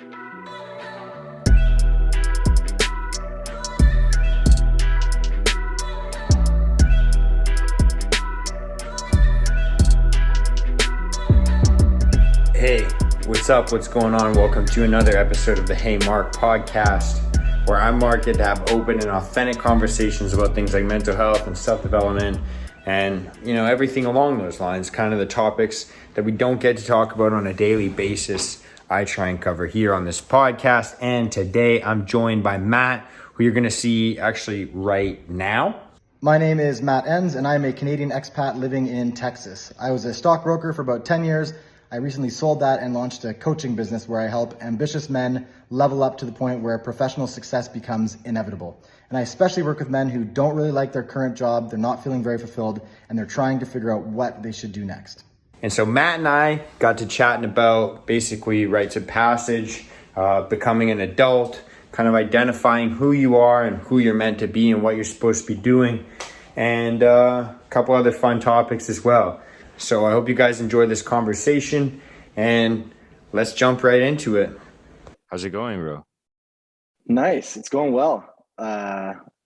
Hey, what's up? What's going on? Welcome to another episode of the Hey Mark podcast, where I'm Mark, get to have open and authentic conversations about things like mental health and self-development and, everything along those lines, kind of the topics that we don't get to talk about on a daily basis. I try and cover here on this podcast. And today I'm joined by Matt, who you're going to see actually right now. My name is Matt Enns, and I'm a Canadian expat living in Texas. I was a stockbroker for about 10 years. I recently sold that and launched a coaching business where I help ambitious men level up to the point where professional success becomes inevitable. And I especially work with men who don't really like their current job, they're not feeling very fulfilled, and they're trying to figure out what they should do next. And so Matt and I got to chatting about basically rites of passage, becoming an adult, kind of identifying who you are and who you're meant to be and what you're supposed to be doing, and a couple other fun topics as well. So I hope you guys enjoy this conversation, and let's jump right into it. How's it going, bro? Nice. It's going well.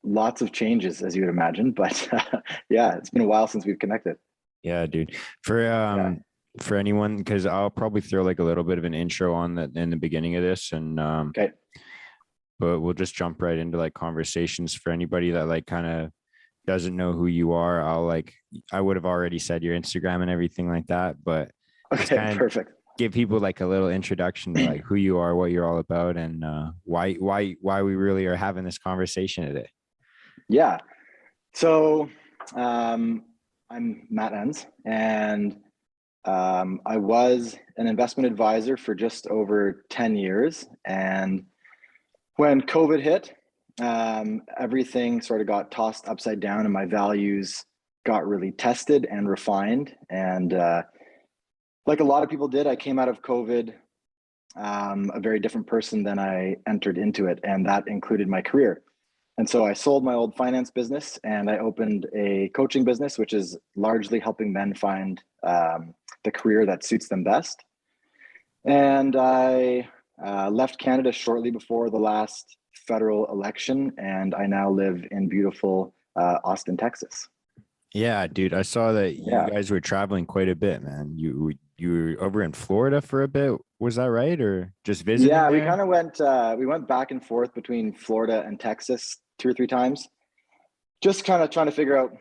Lots of changes, as you would imagine, but yeah, it's been a while since we've connected. Yeah, dude. For anyone, because I'll probably throw like a little bit of an intro on that in the beginning of this, and Okay. But we'll just jump right into like conversations for anybody that like kind of doesn't know who you are. I would have already said your Instagram and everything like that, but Okay, perfect. Give people like a little introduction to like who you are, what you're all about, and why we really are having this conversation today. Yeah. So I'm Matt Enns, and I was an investment advisor for just over 10 years. And when COVID hit, everything sort of got tossed upside down and my values got really tested and refined. And like a lot of people did, I came out of COVID a very different person than I entered into it. And that included my career. And so I sold my old finance business and I opened a coaching business, which is largely helping men find the career that suits them best. And I left Canada shortly before the last federal election, and I now live in beautiful Austin, Texas. Yeah, dude, I saw that you guys were traveling quite a bit, man. You were over in Florida for a bit, was that right, or just visiting? Yeah, there? we kind of went back and forth between Florida and Texas 2 or 3 times, just kind of trying to figure out,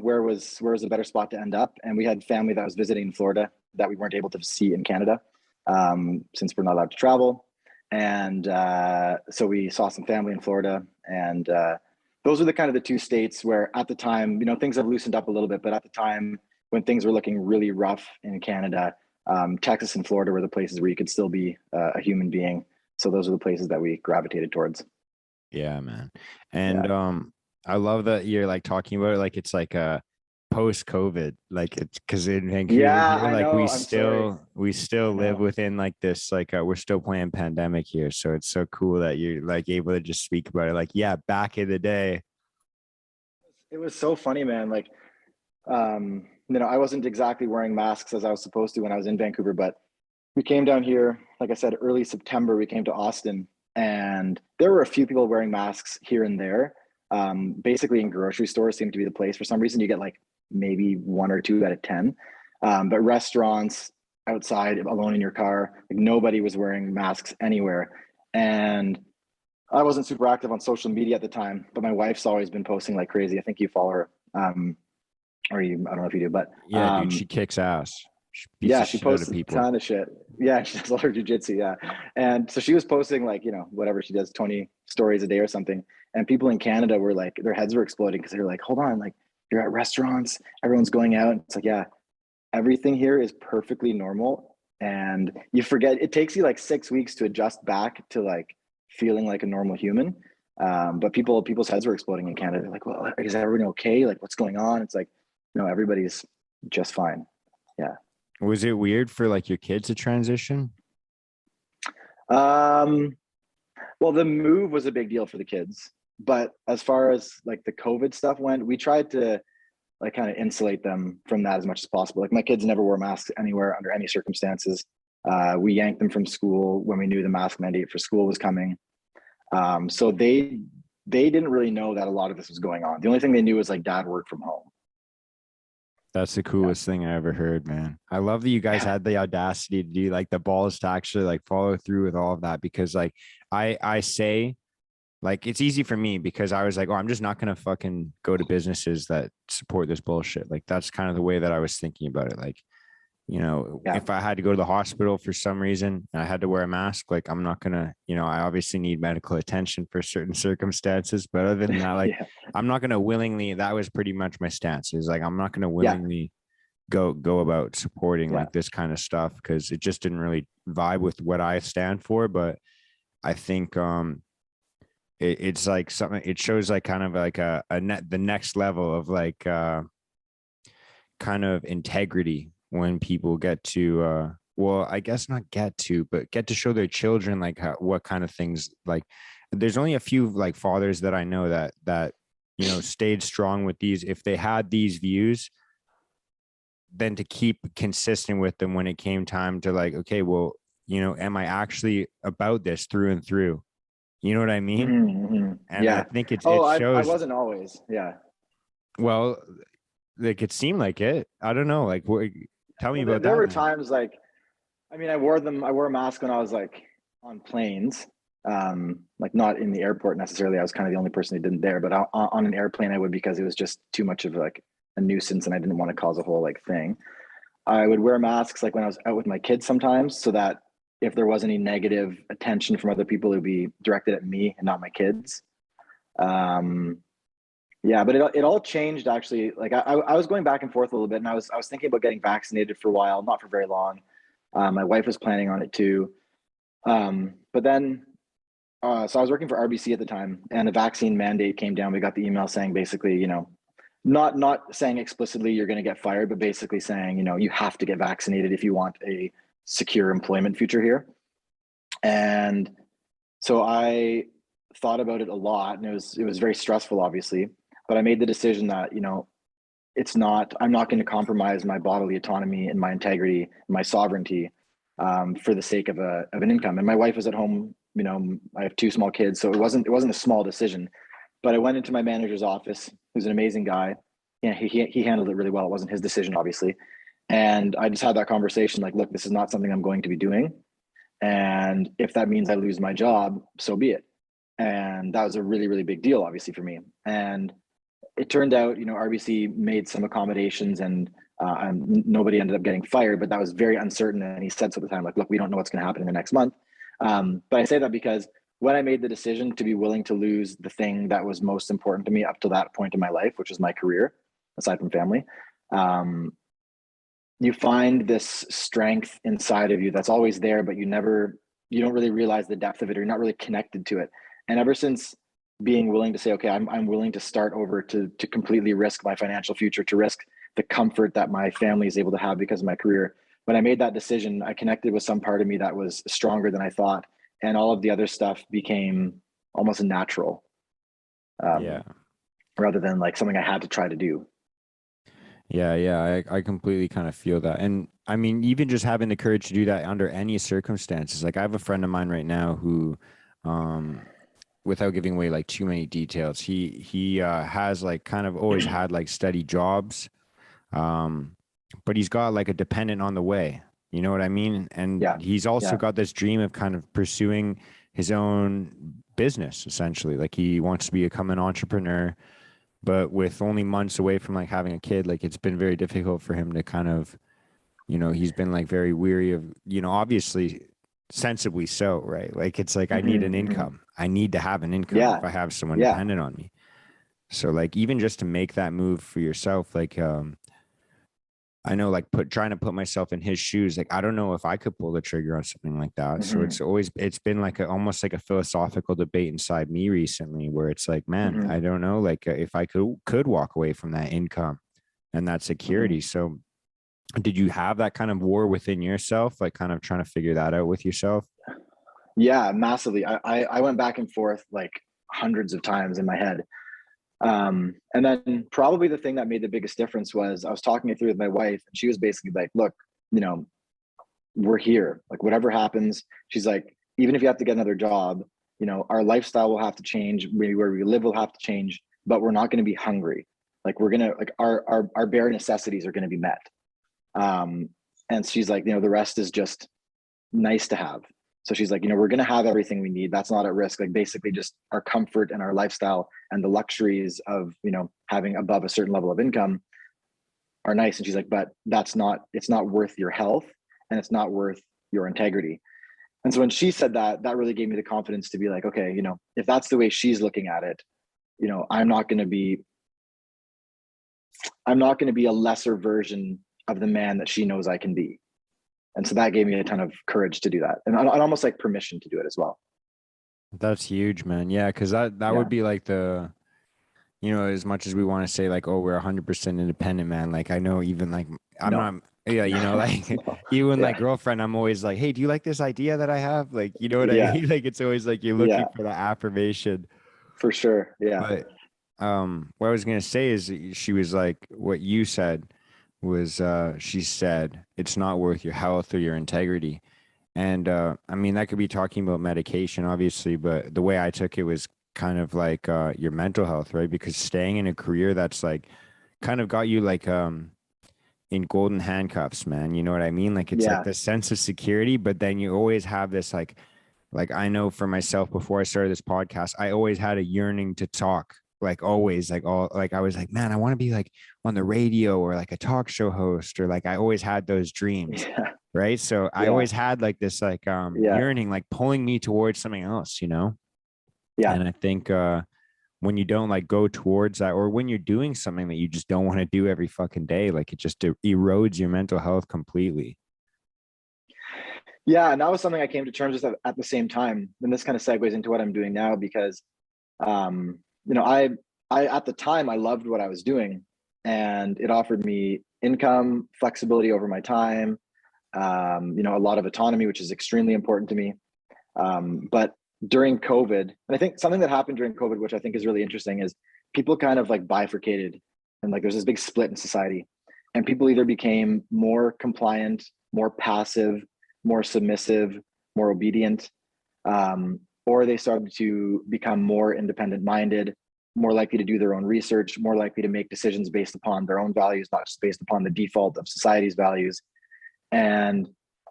where was a better spot to end up. And we had family that was visiting in Florida that we weren't able to see in Canada, since we're not allowed to travel. And so we saw some family in Florida, and those are the 2 states where at the time, things have loosened up a little bit, but at the time when things were looking really rough in Canada, Texas and Florida were the places where you could still be a human being. So those are the places that we gravitated towards. Yeah, man. And I love that you're like talking about it like it's like a post-COVID, like it's because in Vancouver, we still live within like this, like we're still playing pandemic here. So it's so cool that you're like able to just speak about it. Like, yeah, back in the day. It was so funny, man. Like, I wasn't exactly wearing masks as I was supposed to when I was in Vancouver, but we came down here, like I said, early September, we came to Austin, and there were a few people wearing masks here and there. Basically in grocery stores seemed to be the place. For some reason, you get like maybe 1 or 2 out of 10. But restaurants, outside, alone in your car, like nobody was wearing masks anywhere. And I wasn't super active on social media at the time, but my wife's always been posting like crazy. I think you follow her, or you, I don't know if you do, but yeah, dude, she kicks ass. She posts a ton of shit. Yeah, she does all her jiu-jitsu. Yeah. And so she was posting like, whatever she does, 20 stories a day or something. And people in Canada were like, their heads were exploding because they were like, hold on, like you're at restaurants, everyone's going out. It's like, yeah, everything here is perfectly normal. And you forget, it takes you like 6 weeks to adjust back to like feeling like a normal human. But people's heads were exploding in Canada. They're like, well, is everyone okay? Like what's going on? It's like, no, everybody's just fine. Yeah. Was it weird for like your kids to transition? Well, the move was a big deal for the kids, but as far as like the COVID stuff went, we tried to like kind of insulate them from that as much as possible. Like my kids never wore masks anywhere under any circumstances. We yanked them from school when we knew the mask mandate for school was coming. So they didn't really know that a lot of this was going on. The only thing they knew was like dad worked from home. That's the coolest thing I ever heard, man. I love that you guys had the audacity to do like the balls to actually like follow through with all of that, because like I say, like, it's easy for me because I was like, oh, I'm just not going to fucking go to businesses that support this bullshit. Like, that's kind of the way that I was thinking about it. Like, you know, Yeah. if I had to go to the hospital for some reason and I had to wear a mask, like, I'm not going to, you know, I obviously need medical attention for certain circumstances, but other than that, like, I'm not going to willingly, that was pretty much my stance, is like, I'm not going to willingly go about supporting like this kind of stuff, because it just didn't really vibe with what I stand for. But I think, it's like something, it shows like kind of like the next level of like, kind of integrity when people get to well, I guess not get to, but get to show their children like what kind of things. Like, there's only a few like fathers that I know that you know stayed strong with these, if they had these views, then to keep consistent with them when it came time to like, okay, well, you know, am I actually about this through and through? You know what I mean? Mm-hmm. And I think it I shows. wasn't always. Yeah. Well, like, it seemed like it. I don't know. Like, what? Tell me about There that, were man. times like, I mean, I wore a mask when I was like on planes, like not in the airport necessarily. I was kind of the only person who didn't there, but on an airplane I would, because it was just too much of like a nuisance and I didn't want to cause a whole like thing. I would wear masks like when I was out with my kids sometimes, so that if there was any negative attention from other people, it would be directed at me and not my kids. Um, yeah, but it all changed actually. Like I was going back and forth a little bit, and I was thinking about getting vaccinated for a while, not for very long. My wife was planning on it too. But then, so I was working for RBC at the time, and a vaccine mandate came down. We got the email saying basically, you know, not saying explicitly you're going to get fired, but basically saying, you know, you have to get vaccinated if you want a secure employment future here. And so I thought about it a lot, and it was very stressful, obviously. But I made the decision that, you know, I'm not going to compromise my bodily autonomy and my integrity, and my sovereignty, for the sake of an income. And my wife was at home. You know, I have two small kids, so it wasn't a small decision. But I went into my manager's office, who's an amazing guy. Yeah, he handled it really well. It wasn't his decision, obviously. And I just had that conversation, like, look, this is not something I'm going to be doing. And if that means I lose my job, so be it. And that was a really, really big deal, obviously, for me. And it turned out, you know, RBC made some accommodations, and nobody ended up getting fired, but that was very uncertain. And he said so at the time, like, look, we don't know what's going to happen in the next month. But I say that because when I made the decision to be willing to lose the thing that was most important to me up to that point in my life, which was my career, aside from family, you find this strength inside of you that's always there, but you don't really realize the depth of it, or you're not really connected to it. And ever since being willing to say, okay, I'm willing to start over, to completely risk my financial future, to risk the comfort that my family is able to have because of my career. When I made that decision, I connected with some part of me that was stronger than I thought. And all of the other stuff became almost natural. Rather than like something I had to try to do. Yeah, I completely kind of feel that. And I mean, even just having the courage to do that under any circumstances. Like, I have a friend of mine right now who, without giving away like too many details, he has like kind of always had like steady jobs, but he's got like a dependent on the way. You know what I mean? And he's also got this dream of kind of pursuing his own business, essentially. Like, he wants to become an entrepreneur, but with only months away from like having a kid, like, it's been very difficult for him to kind of, you know, he's been like very weary of, you know, obviously sensibly so, right? Like, it's like, I need an income. I need to have an income if I have someone dependent on me. So like, even just to make that move for yourself, like, I know, like, trying to put myself in his shoes, like, I don't know if I could pull the trigger on something like that. So it's been like almost like a philosophical debate inside me recently, where it's like, man, I don't know, like, if I could walk away from that income and that security. So did you have that kind of war within yourself, like kind of trying to figure that out with yourself? Yeah, massively. I went back and forth like hundreds of times in my head. And then probably the thing that made the biggest difference was I was talking it through with my wife, and she was basically like, look, you know, we're here, like whatever happens. She's like, even if you have to get another job, our lifestyle will have to change, maybe where we live will have to change, but we're not going to be hungry. Like we're gonna, like our bare necessities are going to be met. And she's like, the rest is just nice to have. So she's like, we're going to have everything we need. That's not at risk. Like basically just our comfort and our lifestyle and the luxuries of, having above a certain level of income are nice. And she's like, but it's not worth your health, and it's not worth your integrity. And so when she said that, that really gave me the confidence to be like, okay, if that's the way she's looking at it, I'm not going to be a lesser version of the man that she knows I can be. And so that gave me a ton of courage to do that, and almost like permission to do it as well. That's huge, man. Yeah, because that would be like the, as much as we want to say like, oh, we're 100% independent, man. Like I know even like I'm not, like even like girlfriend, I'm always like, hey, do you like this idea that I have? Like, you know what I mean? Like it's always like you're looking for the affirmation. For sure. Yeah. But what I was gonna say is she was like what you said was she said it's not worth your health or your integrity. And I mean that could be talking about medication obviously, but the way I took it was kind of like your mental health, right? Because staying in a career that's like kind of got you like in golden handcuffs, man, you know what I mean? Like it's like the sense of security, but then you always have this like I know for myself before I started this podcast, I always had a yearning to talk. Like always, like I was like, man, I want to be like on the radio or like a talk show host, or like I always had those dreams. Yeah. Right. So I always had like this like yearning, like pulling me towards something else, Yeah. And I think when you don't like go towards that, or when you're doing something that you just don't want to do every fucking day, like it just erodes your mental health completely. Yeah. And that was something I came to terms with at the same time. And this kind of segues into what I'm doing now, because I at the time I loved what I was doing, and it offered me income, flexibility over my time, a lot of autonomy, which is extremely important to me. But during COVID, and I think something that happened during COVID, which I think is really interesting, is people kind of like bifurcated, and like there's this big split in society, and people either became more compliant, more passive, more submissive, more obedient, or they started to become more independent minded, more likely to do their own research, more likely to make decisions based upon their own values, not just based upon the default of society's values. And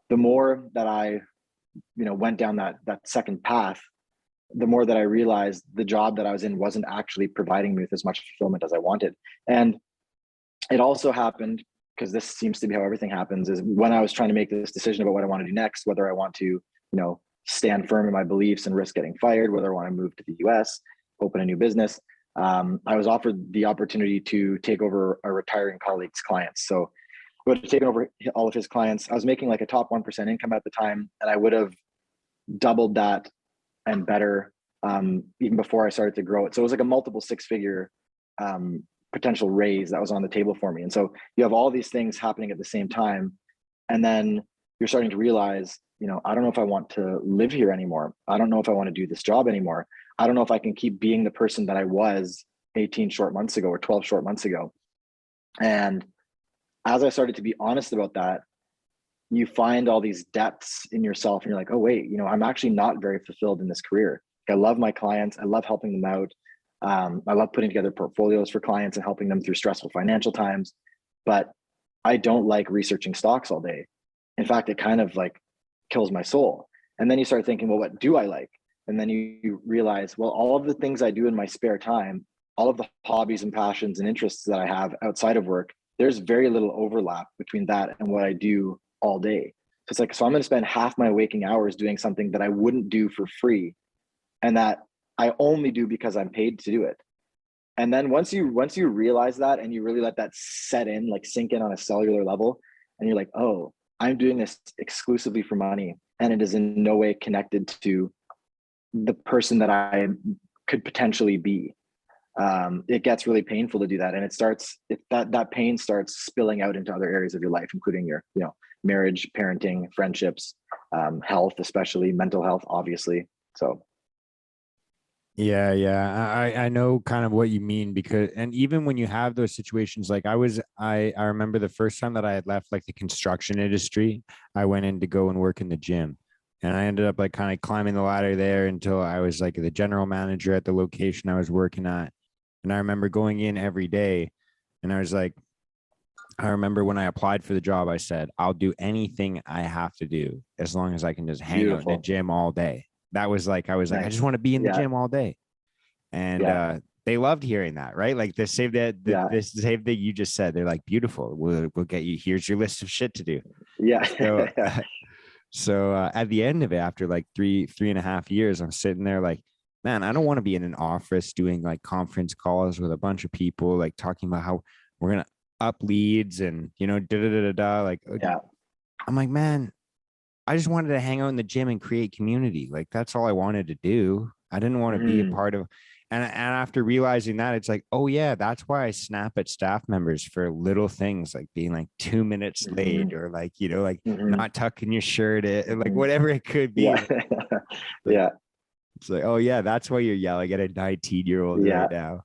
the more that I, went down that second path, the more that I realized the job that I was in wasn't actually providing me with as much fulfillment as I wanted. And it also happened, because this seems to be how everything happens, is when I was trying to make this decision about what I want to do next, whether I want to, stand firm in my beliefs and risk getting fired, whether I want to move to the US, open a new business, I was offered the opportunity to take over a retiring colleague's clients. So I would have taken over all of his clients. I was making like a top 1% income at the time, and I would have doubled that and better even before I started to grow it. So it was like a multiple six-figure potential raise that was on the table for me. And so you have all these things happening at the same time, and then you're starting to realize, I don't know if I want to live here anymore. I don't know if I want to do this job anymore. I don't know if I can keep being the person that I was 18 short months ago or 12 short months ago. And as I started to be honest about that, you find all these depths in yourself, and you're like, oh wait, I'm actually not very fulfilled in this career. I love my clients. I love helping them out. I love putting together portfolios for clients and helping them through stressful financial times, but I don't like researching stocks all day. In fact, it kind of like kills my soul. And then you start thinking, well, what do I like? And then you realize, well, all of the things I do in my spare time, all of the hobbies and passions and interests that I have outside of work, there's very little overlap between that and what I do all day. So it's like, so I'm going to spend half my waking hours doing something that I wouldn't do for free, and that I only do because I'm paid to do it. And then once you realize that, and you really let that set in, like sink in on a cellular level, and you're like, oh, I'm doing this exclusively for money, and it is in no way connected to the person that I could potentially be. It gets really painful to do that, and that pain starts spilling out into other areas of your life, including your marriage, parenting, friendships, health, especially mental health, obviously. So Yeah. I know kind of what you mean because, and even when you have those situations, like I remember the first time that I had left like the construction industry, I went in to go and work in the gym. And I ended up like kind of climbing the ladder there until I was like the general manager at the location I was working at. And I remember going in every day and I was like, I remember when I applied for the job, I said, I'll do anything I have to do as long as I can just hang out in the Beautiful. gym all day. That was like, I was like, I just Nice. want to be in the Yeah. gym all day. And Yeah. they loved hearing that, right? Like the same that Yeah. this same thing you just said. They're like, beautiful. We'll get you. Here's your list of shit to do. Yeah. So Yeah. at the end of it, after like three and a half years, I'm sitting there like, man, I don't want to be in an office doing like conference calls with a bunch of people, like talking about how we're gonna up leads and da da da da da. Like Yeah. I'm like, man, I just wanted to hang out in the gym and create community. Like that's all I wanted to do. I didn't want to be a Mhm. part of. And after realizing that, it's like, oh yeah, that's why I snap at staff members for little things like being like 2 minutes late Mhm. or like like Mhm. not tucking your shirt in, like Mhm. whatever it could be. Yeah. Like Yeah. it's like, oh yeah, that's why you're yelling at a 19-year-old Yeah. right now.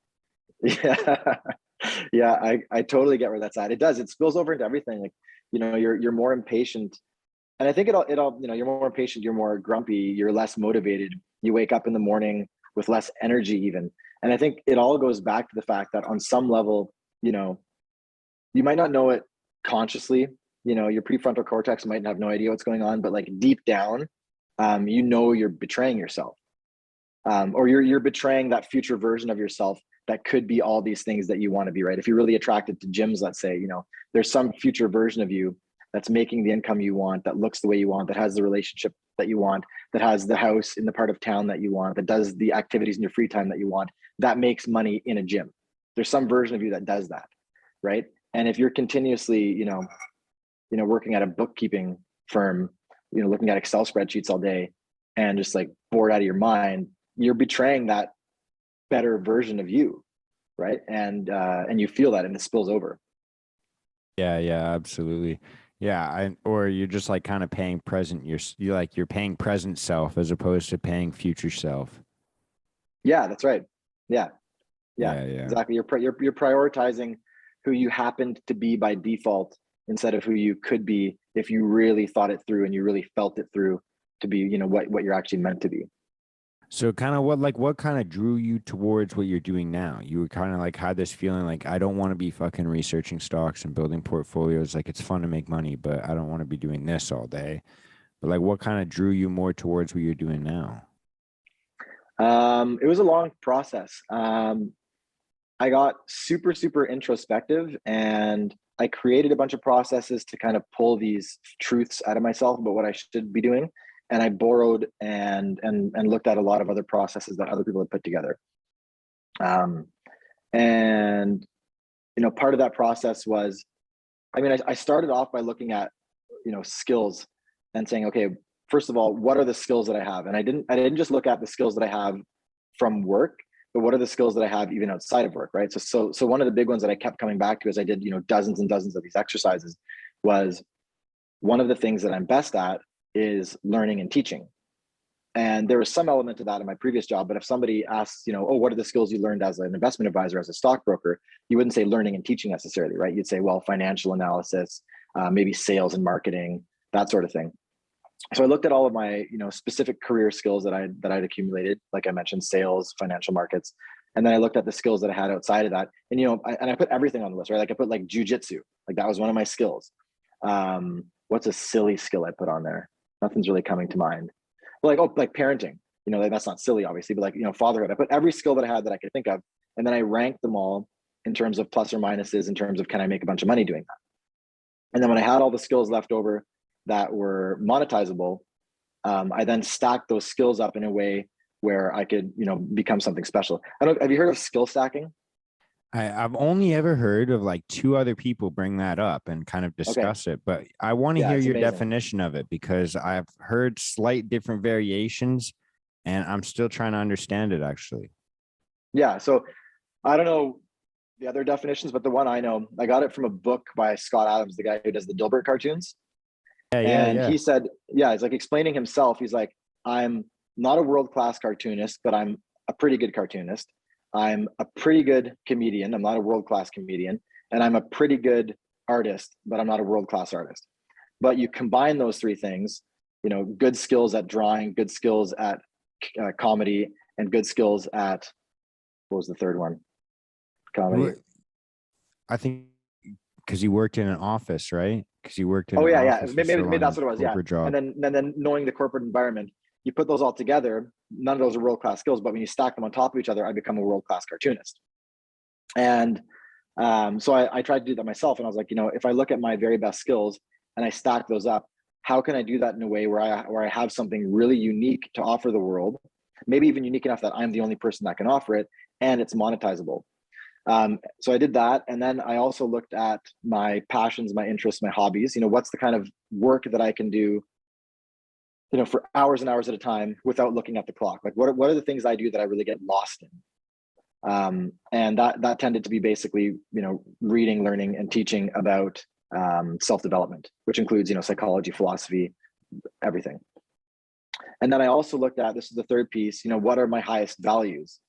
Yeah. Yeah. I totally get where that's at. It does. It spills over into everything. Like, you're more impatient. And I think it all, you're more impatient, you're more grumpy, you're less motivated. You wake up in the morning with less energy even. And I think it all goes back to the fact that on some level, you know, you might not know it consciously. Your prefrontal cortex might have no idea what's going on, but like deep down, you're betraying yourself, or you're betraying that future version of yourself that could be all these things that you want to be. Right? If you're really attracted to gyms, let's say, there's some future version of you that's making the income you want, that looks the way you want, that has the relationship that you want, that has the house in the part of town that you want, that does the activities in your free time that you want, that makes money in a gym. There's some version of you that does that, right? And if you're continuously, working at a bookkeeping firm, looking at Excel spreadsheets all day and just like bored out of your mind, you're betraying that better version of you, right? And you feel that, and it spills over. Yeah, absolutely. Yeah, or you're just like kind of paying present. You're paying present self as opposed to paying future self. Yeah, that's right. Yeah, yeah, Yeah. exactly. You're prioritizing who you happened to be by default instead of who you could be if you really thought it through and you really felt it through to be, what you're actually meant to be. So kind of what kind of drew you towards what you're doing now? You were kind of like had this feeling like I don't want to be fucking researching stocks and building portfolios. Like it's fun to make money, but I don't want to be doing this all day. But like what kind of drew you more towards what you're doing now? It was a long process. I got super, super introspective, and I created a bunch of processes to kind of pull these truths out of myself about what I should be doing. And I borrowed and looked at a lot of other processes that other people had put together. Um, and part of that process was, I started off by looking at skills and saying, okay, first of all, what are the skills that I have? And I didn't just look at the skills that I have from work, but what are the skills that I have even outside of work, right? So one of the big ones that I kept coming back to as I did dozens and dozens of these exercises was, one of the things that I'm best at is learning and teaching. And there was some element to that in my previous job. But if somebody asks, oh, what are the skills you learned as an investment advisor, as a stockbroker, you wouldn't say learning and teaching necessarily, right? You'd say, well, financial analysis, maybe sales and marketing, that sort of thing. So I looked at all of my, specific career skills that I'd accumulated, like I mentioned, sales, financial markets, and then I looked at the skills that I had outside of that, and I put everything on the list, right? Like I put like Jiu Jitsu, like that was one of my skills. What's a silly skill I put on there? Nothing's really coming to mind. Like parenting, like that's not silly, obviously, but like, fatherhood. I put every skill that I had that I could think of, and then I ranked them all in terms of plus or minuses, in terms of can I make a bunch of money doing that? And then when I had all the skills left over that were monetizable, I then stacked those skills up in a way where I could, become something special. Have you heard of skill stacking? I've only ever heard of like two other people bring that up and kind of Okay. discuss it, but I want to Yeah, hear it's your amazing. definition of it because I've heard slight different variations and I'm still trying to understand it actually. Yeah. So I don't know the other definitions, but the one I know, I got it from a book by Scott Adams, the guy who does the Dilbert cartoons. And Yeah. he said, yeah, he's like explaining himself. He's like, I'm not a world-class cartoonist, but I'm a pretty good cartoonist. I'm a pretty good comedian. I'm not a world-class comedian. And I'm a pretty good artist, but I'm not a world-class artist. But you combine those three things, good skills at drawing, good skills at comedy, and good skills at, what was the third one? Comedy. I think because you worked in an office, right? Because you worked in Oh an yeah, office maybe that's what it was. Yeah, job. and then knowing the corporate environment, you put those all together. None of those are world-class skills, but when you stack them on top of each other, I become a world-class cartoonist. And so I tried to do that myself, and I was like, if I look at my very best skills and I stack those up, how can I do that in a way where I have something really unique to offer the world, maybe even unique enough that I'm the only person that can offer it, and it's monetizable. So I did that, and then I also looked at my passions, my interests, my hobbies. What's the kind of work that I can do, for hours and hours at a time without looking at the clock? Like, what are the things I do that I really get lost in? And that tended to be basically, reading, learning, and teaching about self-development, which includes, psychology, philosophy, everything. And then I also looked at, this is the third piece, what are my highest values?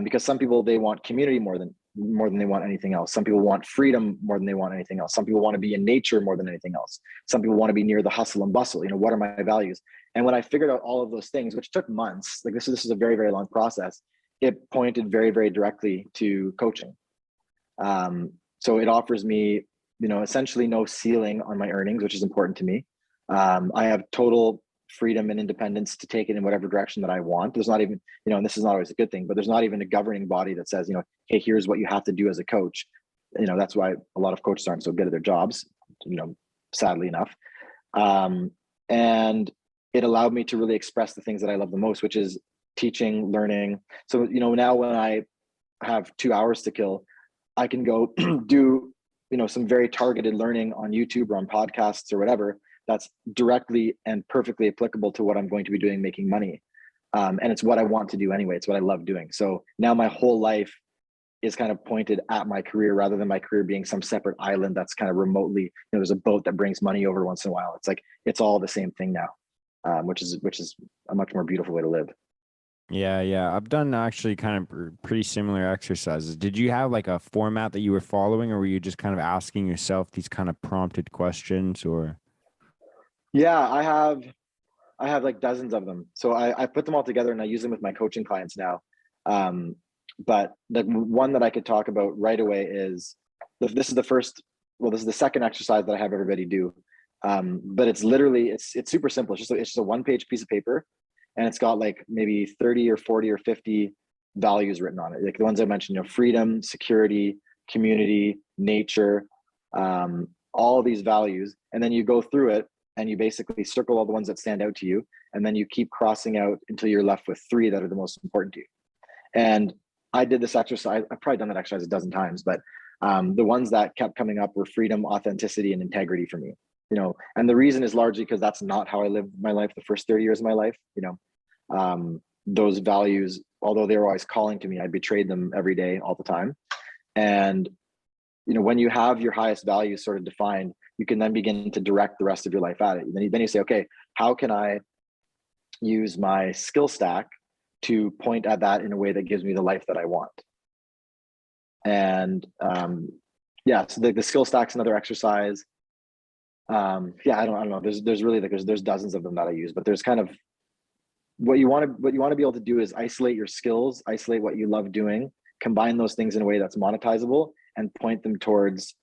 Because some people, they want community more than they want anything else. Some people want freedom more than they want anything else. Some people want to be in nature more than anything else. Some people want to be near the hustle and bustle. What are my values? And when I figured out all of those things, which took months, like this is a very, very long process, it pointed very, very directly to coaching. So it offers me, essentially no ceiling on my earnings, which is important to me. I have total freedom and independence to take it in whatever direction that I want. There's not even, and this is not always a good thing, but there's not even a governing body that says, hey, here's what you have to do as a coach. That's why a lot of coaches aren't so good at their jobs, sadly enough. And it allowed me to really express the things that I love the most, which is teaching, learning. So, now when I have 2 hours to kill, I can go do, some very targeted learning on YouTube or on podcasts or whatever that's directly and perfectly applicable to what I'm going to be doing, making money. And it's what I want to do anyway. It's what I love doing. So now my whole life is kind of pointed at my career rather than my career being some separate island that's kind of remotely, there's a boat that brings money over once in a while. It's like, it's all the same thing now, which is a much more beautiful way to live. Yeah. I've done actually kind of pretty similar exercises. Did you have like a format that you were following, or were you just kind of asking yourself these kind of prompted questions, or? Yeah, I have like dozens of them. So I put them all together and I use them with my coaching clients now. But the one that I could talk about right away is, this is the second exercise that I have everybody do. But it's literally, it's super simple. It's just a one-page piece of paper, and it's got like maybe 30 or 40 or 50 values written on it. Like the ones I mentioned, freedom, security, community, nature, all these values. And then you go through it and you basically circle all the ones that stand out to you. And then you keep crossing out until you're left with 3 that are the most important to you. And I did this exercise. I've probably done that exercise a dozen times, but the ones that kept coming up were freedom, authenticity, and integrity for me. And the reason is largely because that's not how I lived my life the first 30 years of my life. Those values, although they were always calling to me, I betrayed them every day, all the time. And when you have your highest values sort of defined, you can then begin to direct the rest of your life at it. Then you say, okay, how can I use my skill stack to point at that in a way that gives me the life that I want? And so the skill stack's another exercise. I don't know. There's really there's dozens of them that I use, but there's kind of what you want to be able to do is isolate your skills, isolate what you love doing, combine those things in a way that's monetizable, and point them towards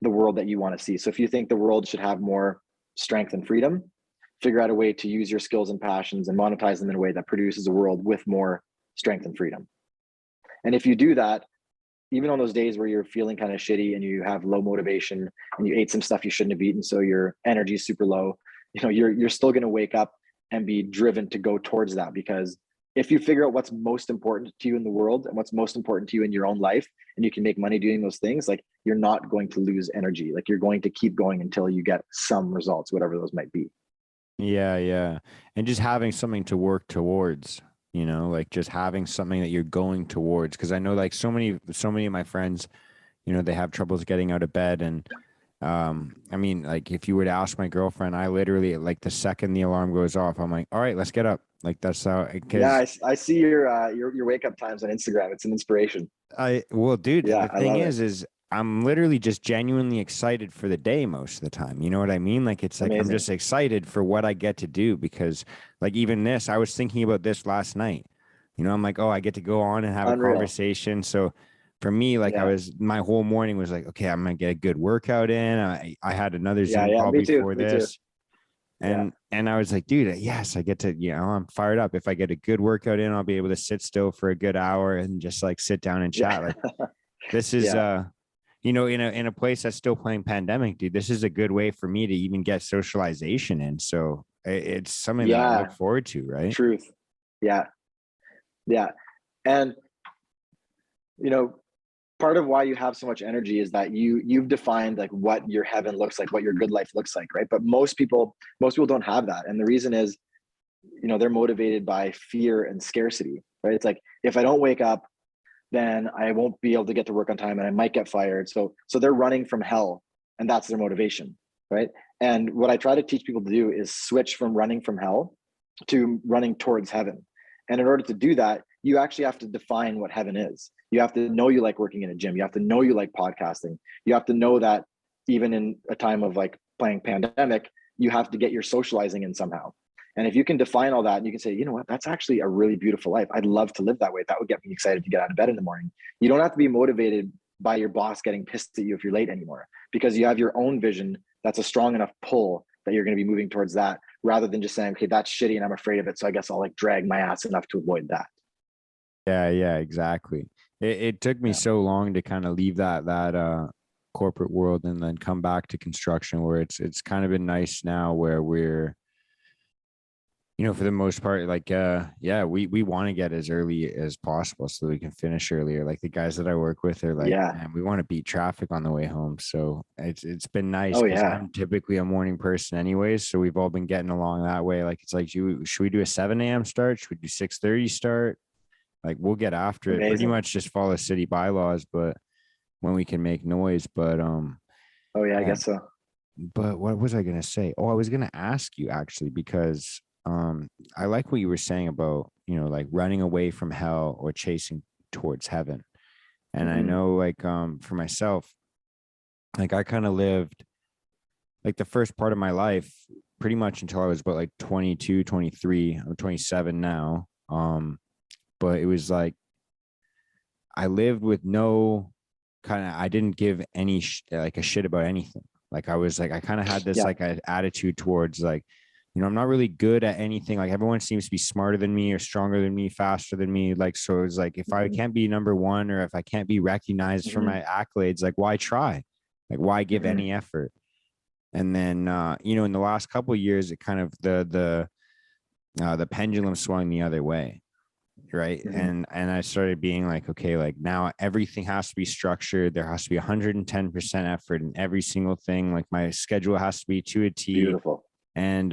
the world that you want to see. So if you think the world should have more strength and freedom, figure out a way to use your skills and passions and monetize them in a way that produces a world with more strength and freedom. And if you do that, even on those days where you're feeling kind of shitty and you have low motivation and you ate some stuff you shouldn't have eaten, so your energy is super low, you're still going to wake up and be driven to go towards that. Because if you figure out what's most important to you in the world and what's most important to you in your own life, and you can make money doing those things, like, you're not going to lose energy. Like, you're going to keep going until you get some results, whatever those might be. Yeah. And just having something to work towards, like just having something that you're going towards. Cause I know like so many of my friends, they have troubles getting out of bed, and I mean, like if you were to ask my girlfriend, I literally like the second the alarm goes off, I'm like, all right, let's get up. Like that's how, Yeah, because I see your wake up times on Instagram. It's an inspiration. well, dude, Yeah, the I thing love it. is I'm literally just genuinely excited for the day most of the time. You know what I mean? Like it's like I'm Amazing. just excited for what I get to do because like even this, I was thinking about this last night. You know, I'm like, oh, I get to go on and have a Unreal. conversation. So for me, like Yeah. my whole morning was like, okay, I'm gonna get a good workout in. I had another Yeah, Zoom yeah. call Me too. before Me too. this. Yeah. And I was like, dude, yes, I get to, you know, I'm fired up. If I get a good workout in, I'll be able to sit still for a good hour and just like sit down and Yeah. chat. Like this is Yeah. you know, in a place that's still playing pandemic, dude, this is a good way for me to even get socialization in. So it's something that I look Yeah. forward to, right? Truth. Yeah. Yeah. And you know, part of why you have so much energy is that you've defined like what your heaven looks like, what your good life looks like, right? But most people don't have that. And the reason is, they're motivated by fear and scarcity, right? It's like if I don't wake up, then I won't be able to get to work on time and I might get fired. So they're running from hell, and that's their motivation, right? And what I try to teach people to do is switch from running from hell to running towards heaven. And in order to do that, you actually have to define what heaven is. You have to know you like working in a gym. You have to know you like podcasting. You have to know that even in a time of like playing pandemic, you have to get your socializing in somehow. And if you can define all that and you can say, you know what, that's actually a really beautiful life. I'd love to live that way. That would get me excited to get out of bed in the morning. You don't have to be motivated by your boss getting pissed at you if you're late anymore, because you have your own vision that's a strong enough pull that you're going to be moving towards that, rather than just saying, okay, that's shitty and I'm afraid of it, so I guess I'll like drag my ass enough to avoid that. Yeah, exactly. It took me Yeah. so long to kind of leave that corporate world and then come back to construction where it's kind of been nice now where we're, you know, for the most part, like yeah, we want to get as early as possible so that we can finish earlier. Like the guys that I work with are like, Yeah. man, we want to beat traffic on the way home. So it's been nice Oh because yeah. I'm typically a morning person anyways. So we've all been getting along that way. Like it's like, should we do a 7 a.m. start? Should we do 6:30 start? Like we'll get after it. Pretty Amazing. much just follow city bylaws, but when we can make noise. But Oh yeah, I man, guess so. but what was I gonna say? Oh, I was gonna ask you actually because I like what you were saying about, you know, like running away from hell or chasing towards heaven. And I Mm-hmm. know like for myself, like I kind of lived like the first part of my life pretty much until I was about like 22, 23. I'm 27 now. But it was like I lived with no kind of, I didn't give any like a shit about anything. Like I was like, I kind of had this Yeah. like an attitude towards like, you know, I'm not really good at anything. Like everyone seems to be smarter than me or stronger than me, faster than me. Like, so it's like, if I Mm-hmm. can't be number one or if I can't be recognized for Mm-hmm. my accolades, like why try? Like why give Mm-hmm. any effort? And then, you know, in the last couple of years, it kind of the pendulum swung the other way, right? Mm-hmm. And I started being like, okay, like now everything has to be structured. There has to be 110% effort in every single thing. Like my schedule has to be to a T. Beautiful. And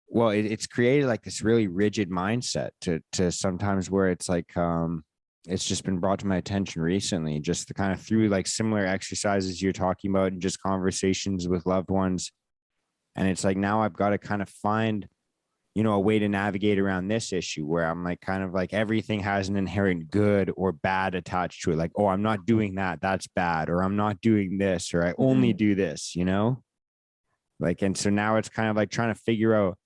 well, it's created like this really rigid mindset to sometimes where it's like it's just been brought to my attention recently, just to kind of through like similar exercises you're talking about and just conversations with loved ones. And it's like now I've got to kind of find, you know, a way to navigate around this issue where I'm like kind of like everything has an inherent good or bad attached to it. Like, oh, I'm not doing that, that's bad, or I'm not doing this, or I only Mm-hmm. do this, you know? Like, and so now it's kind of like trying to figure out,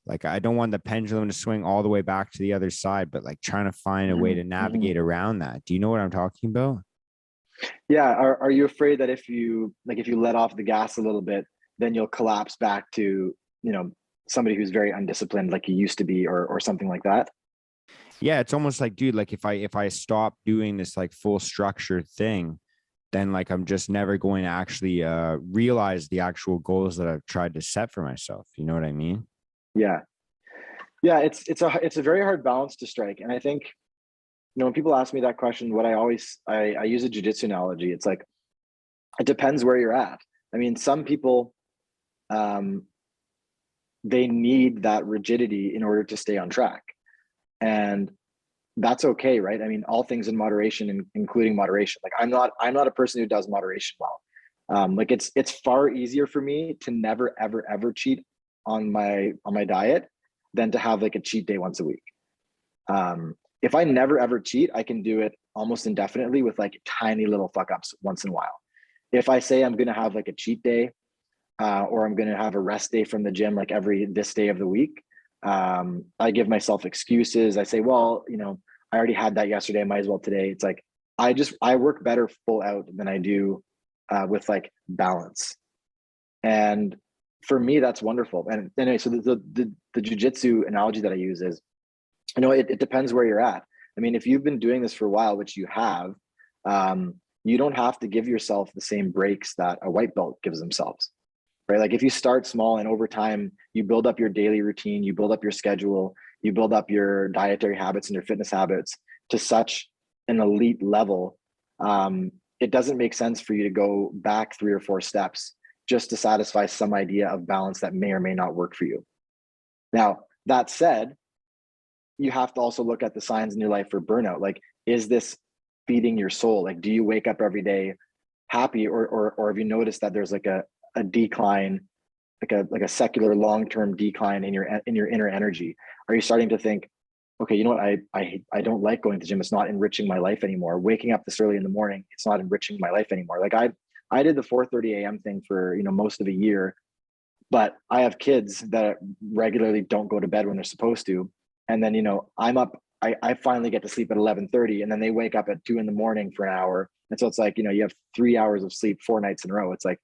like, I don't want the pendulum to swing all the way back to the other side, but like trying to find a way to Mm-hmm. Mm-hmm. navigate around that. Do you know what I'm talking about? Yeah. Are you afraid that if you let off the gas a little bit, then you'll collapse back to, somebody who's very undisciplined like you used to be, or something like that? Yeah, it's almost like, dude, like if I stop doing this like full structured thing, then like I'm just never going to actually realize the actual goals that I've tried to set for myself. You know what I mean? Yeah. Yeah. It's a very hard balance to strike. And I think, when people ask me that question, what I use a jiu-jitsu analogy. It's like, it depends where you're at. I mean, some people, um, they need that rigidity in order to stay on track. And that's okay, right? I mean, all things in moderation, including moderation. Like I'm not a person who does moderation well. Like it's far easier for me to never, ever, ever cheat on my diet than to have like a cheat day once a week. If I never ever cheat, I can do it almost indefinitely with like tiny little fuck ups once in a while. If I say I'm going to have like a cheat day, or I'm going to have a rest day from the gym, like this day of the week, I give myself excuses. I say, well, I already had that yesterday. I might as well today. It's like, I work better full out than I do with like balance. And for me, that's wonderful. And anyway, so the Jiu Jitsu analogy that I use is, it depends where you're at. I mean, if you've been doing this for a while, which you have, you don't have to give yourself the same breaks that a white belt gives themselves, right? Like if you start small and over time, you build up your daily routine, you build up your schedule, you build up your dietary habits and your fitness habits to such an elite level, it doesn't make sense for you to go back 3 or 4 steps just to satisfy some idea of balance that may or may not work for you. Now, that said, you have to also look at the signs in your life for burnout. Like, is this feeding your soul? Like, do you wake up every day happy, or have you noticed that there's like a decline, like a secular long-term decline in your inner energy? Are you starting to think, okay, you know what, I don't like going to the gym. It's not enriching my life anymore. Waking up this early in the morning, it's not enriching my life anymore. Like I did the 4:30 a.m. thing for most of a year, but I have kids that regularly don't go to bed when they're supposed to. And then, I'm up, I finally get to sleep at 11:30, and then they wake up at 2 a.m. for an hour. And so it's like, you have 3 hours of sleep 4 nights in a row. It's like,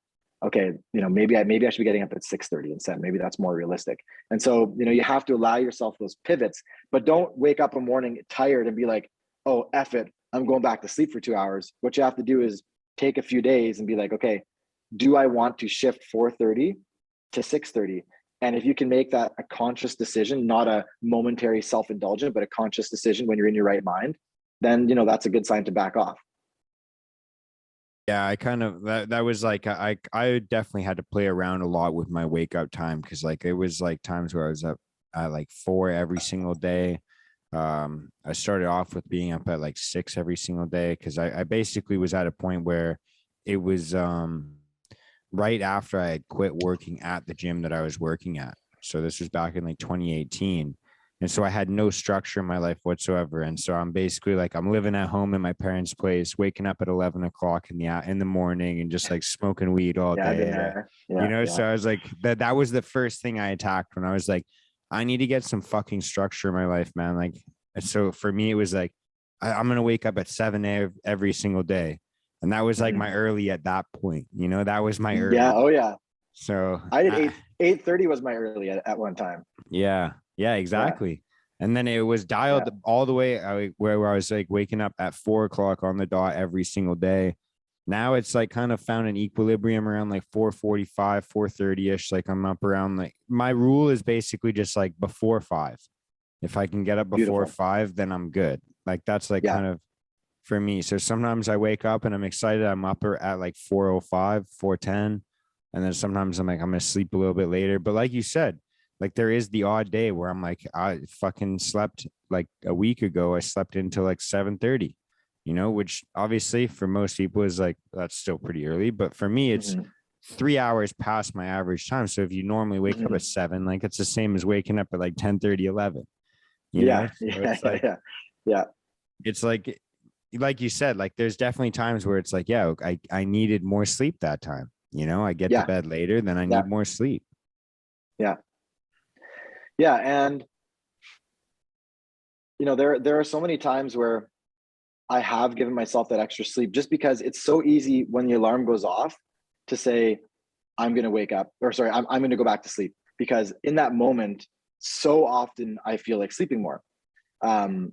okay, maybe I should be getting up at 6:30 instead. Maybe that's more realistic. And so, you have to allow yourself those pivots, but don't wake up in the morning tired and be like, oh, F it, I'm going back to sleep for 2 hours. What you have to do is take a few days and be like, okay, do I want to shift 4:30 to 6:30? And if you can make that a conscious decision, not a momentary self-indulgent, but a conscious decision when you're in your right mind, then, that's a good sign to back off. Yeah, I kind of that was like I definitely had to play around a lot with my wake up time, because like it was like times where I was up at like 4 every single day. I started off with being up at like 6 every single day, because I basically was at a point where it was right after I had quit working at the gym that I was working at. So this was back in like 2018. And so I had no structure in my life whatsoever. And so I'm basically like, I'm living at home in my parents' place, waking up at 11 o'clock in the morning and just like smoking weed all day. So I was like, that was the first thing I attacked when I was like, I need to get some fucking structure in my life, man. Like, so for me, it was like, I'm going to wake up at 7 every single day. And that was like my early at that point, that was my early. Yeah. Oh yeah. So I did 8:30 was my early at one time. Yeah, exactly. Yeah. And then it was dialed all the way where I was like waking up at 4 o'clock on the dot every single day. Now it's like kind of found an equilibrium around like 4:45, 4:30 ish. Like I'm up around, like, my rule is basically just like before 5. If I can get up before 5, then I'm good. Like that's like kind of for me. So sometimes I wake up and I'm excited. I'm up at like 4:05, 4:10. And then sometimes I'm like, I'm going to sleep a little bit later. But like you said, like there is the odd day where I'm like, I fucking slept like a week ago. I slept until like 7:30, which obviously for most people is like, that's still pretty early. But for me, it's 3 hours past my average time. So if you normally wake up at 7, like it's the same as waking up at like 10:30, 11, it's like, it's like you said, like there's definitely times where it's like, I needed more sleep that time. I get to bed later, then I need more sleep. Yeah. Yeah. And, there are so many times where I have given myself that extra sleep just because it's so easy when the alarm goes off to say, I'm going to wake up, or sorry, I'm going to go back to sleep, because in that moment, so often I feel like sleeping more. And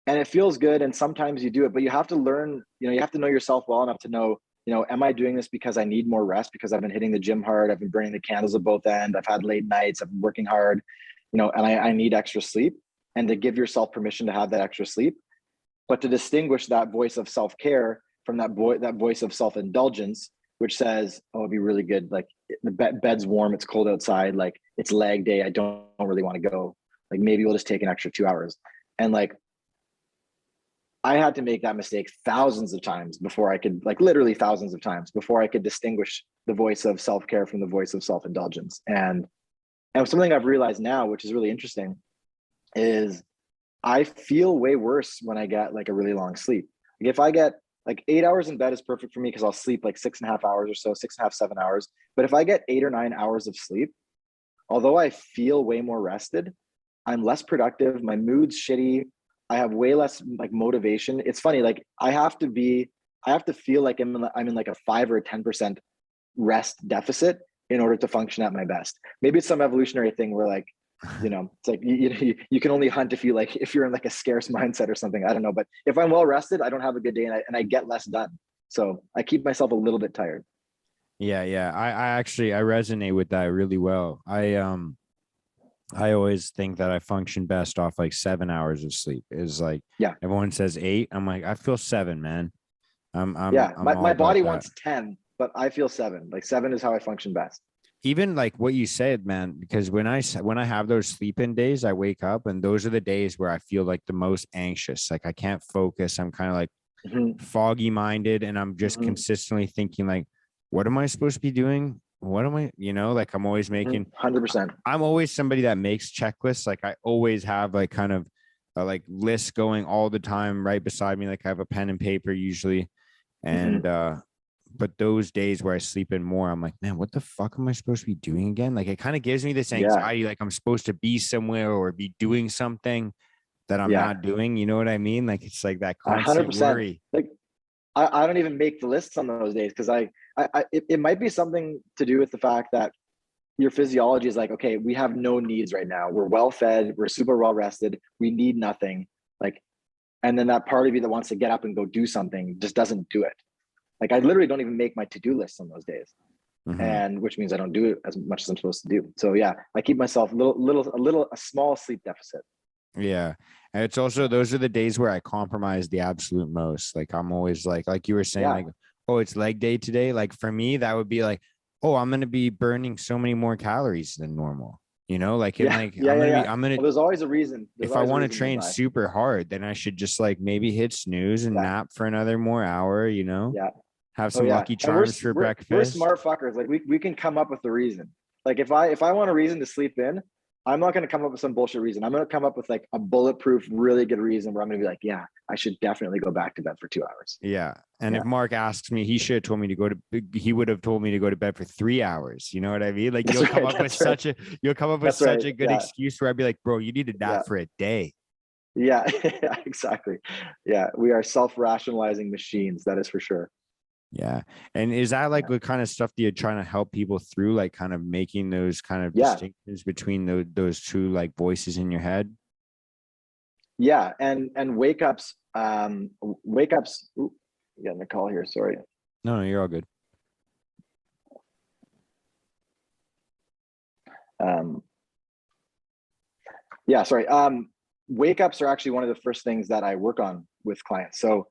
it feels good. And sometimes you do it, but you have to learn, you have to know yourself well enough to know, am I doing this because I need more rest, because I've been hitting the gym hard, I've been burning the candles at both ends, I've had late nights, I've been working hard, and I need extra sleep, and to give yourself permission to have that extra sleep, but to distinguish that voice of self-care from that voice of self-indulgence, which says, oh, it'd be really good. Like the bed's warm, it's cold outside, like it's leg day, I don't really want to go. Like maybe we'll just take an extra 2 hours. And like, I had to make that mistake thousands of times before I could, like literally thousands of times before I could distinguish the voice of self-care from the voice of self-indulgence. And something I've realized now, which is really interesting, is I feel way worse when I get like a really long sleep. Like if I get like 8 hours in bed is perfect for me because I'll sleep like 6.5 hours or so, 6.5, 7 hours. But if I get 8 or 9 hours of sleep, although I feel way more rested, I'm less productive. My mood's shitty. I have way less like motivation. It's funny. Like I have to feel like I'm in like a 5 or a 10% rest deficit in order to function at my best. Maybe it's some evolutionary thing where like, it's like you can only hunt if you're in like a scarce mindset or something. I don't know. But if I'm well rested, I don't have a good day and I get less done. So I keep myself a little bit tired. Yeah. I actually I resonate with that really well. I always think that I function best off like 7 hours of sleep. Is like, Yeah. everyone says 8. I'm like, I feel 7, man. I'm My all body about that. wants 10, but I feel 7. Like 7 is how I function best. Even like what you said, man, because when I have those sleep-in days, I wake up and those are the days where I feel like the most anxious. Like I can't focus. I'm kind of like foggy minded, and I'm just consistently thinking like, what am I supposed to be doing? What am I, like I'm always making 100%. I'm always somebody that makes checklists. Like I always have like kind of a like list going all the time right beside me. Like I have a pen and paper usually. And but those days where I sleep in more, I'm like, man, what the fuck am I supposed to be doing again? Like it kind of gives me this anxiety, like I'm supposed to be somewhere or be doing something that I'm not doing. You know what I mean? Like it's like that constant 100%. worry. Like I don't even make the lists on those days because it might be something to do with the fact that your physiology is like, okay, we have no needs right now. We're well fed. We're super well rested. We need nothing. Like, and then that part of you that wants to get up and go do something just doesn't do it. Like I literally don't even make my to-do list on those days. And which means I don't do it as much as I'm supposed to do. So yeah, I keep myself a small sleep deficit. Yeah. And it's also, those are the days where I compromise the absolute most. Like I'm always like you were saying, like, oh, it's leg day today. Like for me, that would be like, oh, I'm going to be burning so many more calories than normal, like, and like, Well, there's always a reason. If I want to train super hard, then I should just like maybe hit snooze and nap for another more hour, Yeah. have some Lucky Charms for breakfast. We're smart fuckers. Like we can come up with the reason. Like if I want a reason to sleep in, I'm not going to come up with some bullshit reason. I'm going to come up with like a bulletproof, really good reason where I'm going to be like, yeah, I should definitely go back to bed for 2 hours. Yeah. And if Mark asks me, he should have told me to he would have told me to go to bed for 3 hours. You know what I mean? Like you'll come up with such a good excuse where I'd be like, bro, you need to nap for a day. Yeah, exactly. Yeah. We are self-rationalizing machines. That is for sure. Yeah. And is that like what kind of stuff that you're trying to help people through, like kind of making those kind of distinctions between those two like voices in your head? Yeah. And wake ups, ooh, getting a call here. Sorry. No, you're all good. Sorry. Wake ups are actually one of the first things that I work on with clients. So,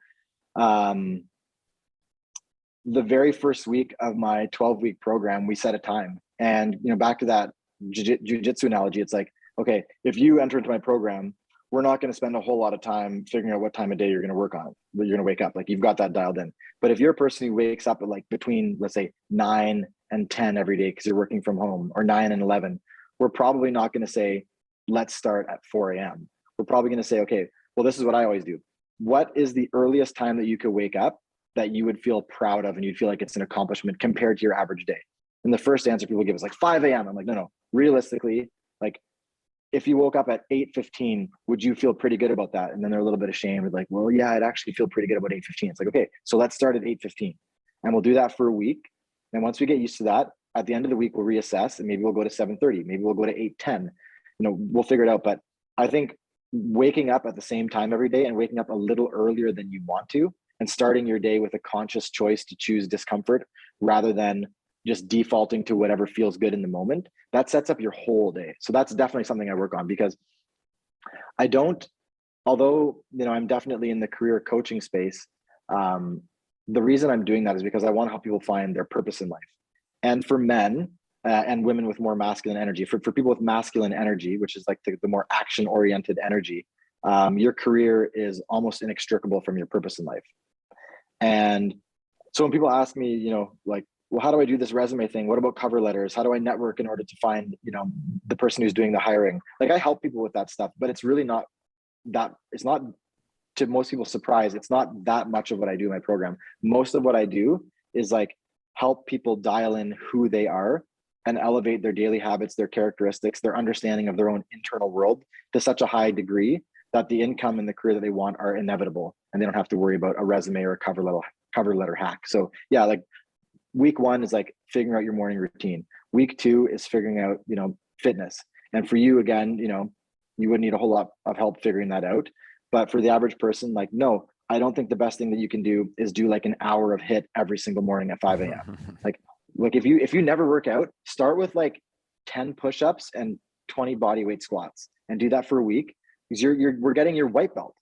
the very first week of my 12-week program, we set a time. And, back to that Jiu Jitsu analogy, it's like, okay, if you enter into my program, we're not going to spend a whole lot of time figuring out what time of day you're going to work on, but you're going to wake up. Like you've got that dialed in. But if you're a person who wakes up at like between, let's say 9 and 10 every day, because you're working from home, or 9 and 11, we're probably not going to say, let's start at 4 a.m. We're probably going to say, okay, well, this is what I always do. What is the earliest time that you could wake up that you would feel proud of and you'd feel like it's an accomplishment compared to your average day? And the first answer people give is like 5 a.m. I'm like, no, realistically, like if you woke up at 8:15, would you feel pretty good about that? And then they're a little bit ashamed, like, well, yeah, I'd actually feel pretty good about 8:15. It's like, okay, so let's start at 8:15 and we'll do that for a week. And once we get used to that, at the end of the week, we'll reassess and maybe we'll go to 7:30, maybe we'll go to 8:10, we'll figure it out. But I think waking up at the same time every day and waking up a little earlier than you want to, and starting your day with a conscious choice to choose discomfort rather than just defaulting to whatever feels good in the moment, that sets up your whole day. So that's definitely something I work on, because although I'm definitely in the career coaching space, the reason I'm doing that is because I want to help people find their purpose in life. And for men and women with more masculine energy, for people with masculine energy, which is like the more action-oriented energy, your career is almost inextricable from your purpose in life. And so when people ask me, like, well, how do I do this resume thing? What about cover letters? How do I network in order to find, the person who's doing the hiring? Like, I help people with that stuff, but it's really not that, it's not, to most people's surprise, it's not that much of what I do in my program. Most of what I do is like help people dial in who they are and elevate their daily habits, their characteristics, their understanding of their own internal world to such a high degree that the income and the career that they want are inevitable, and they don't have to worry about a resume or a cover letter hack. So yeah, like week 1 is like figuring out your morning routine. Week 2 is figuring out, fitness. And for you, again, you would need a whole lot of help figuring that out. But for the average person, like, no, I don't think the best thing that you can do is do like an hour of HIIT every single morning at 5 a.m. like if you never work out, start with like 10 push-ups and 20 body weight squats and do that for a week, because we're getting your white belt,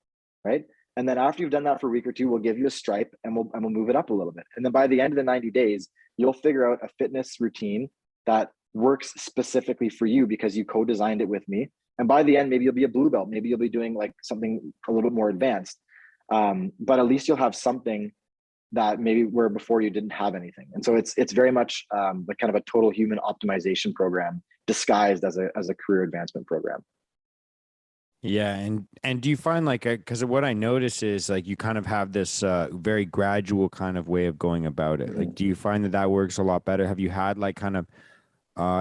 right? And then after you've done that for a week or two, we'll give you a stripe and we'll move it up a little bit. And then by the end of the 90 days, you'll figure out a fitness routine that works specifically for you because you co-designed it with me. And by the end, maybe you'll be a blue belt. Maybe you'll be doing like something a little bit more advanced. But at least you'll have something that maybe where before you didn't have anything. And so it's very much like kind of a total human optimization program disguised as a career advancement program. Yeah, and do you find like, because what I notice is like you kind of have this very gradual kind of way of going about it. Like, do you find that works a lot better? Have you had like kind of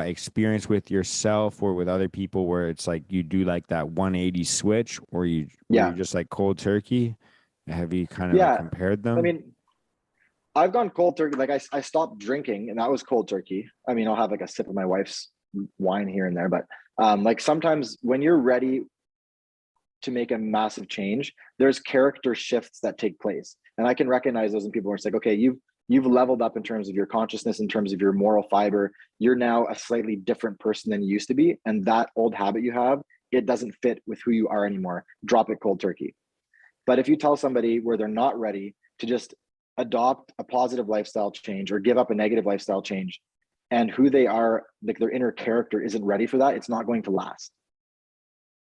experience with yourself or with other people where it's like you do like that 180 switch, or you're just like cold turkey? Have you kind of like compared them? I mean, I've gone cold turkey. Like I stopped drinking, and that was cold turkey. I mean, I'll have like a sip of my wife's wine here and there, but like sometimes when you're ready to make a massive change, there's character shifts that take place. And I can recognize those in people where it's like, okay, you've leveled up in terms of your consciousness, in terms of your moral fiber. You're now a slightly different person than you used to be. And that old habit you have, it doesn't fit with who you are anymore. Drop it cold turkey. But if you tell somebody where they're not ready to just adopt a positive lifestyle change or give up a negative lifestyle change, and who they are, like their inner character isn't ready for that, it's not going to last.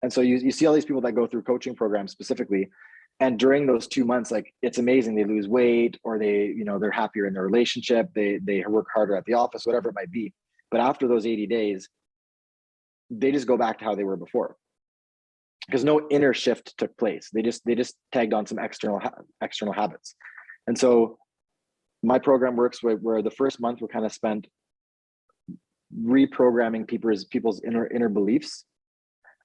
And so you see all these people that go through coaching programs specifically, and during those 2 months, like it's amazing. They lose weight, or they're happier in their relationship. They work harder at the office, whatever it might be. But after those 80 days, they just go back to how they were before, because no inner shift took place. They just tagged on some external habits. And so my program works where the first month we're kind of spent reprogramming people's inner beliefs,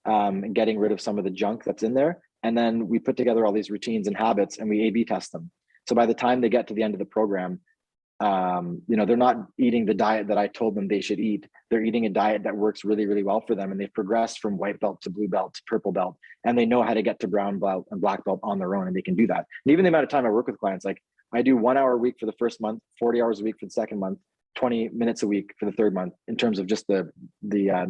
and getting rid of some of the junk that's in there. And then we put together all these routines and habits, and we A/B test them. So by the time they get to the end of the program, they're not eating the diet that I told them they should eat. They're eating a diet that works really, really well for them. And they've progressed from white belt to blue belt to purple belt. And they know how to get to brown belt and black belt on their own, and they can do that. And even the amount of time I work with clients, like I do 1 hour a week for the first month, 40 hours a week for the second month, 20 minutes a week for the third month, in terms of just the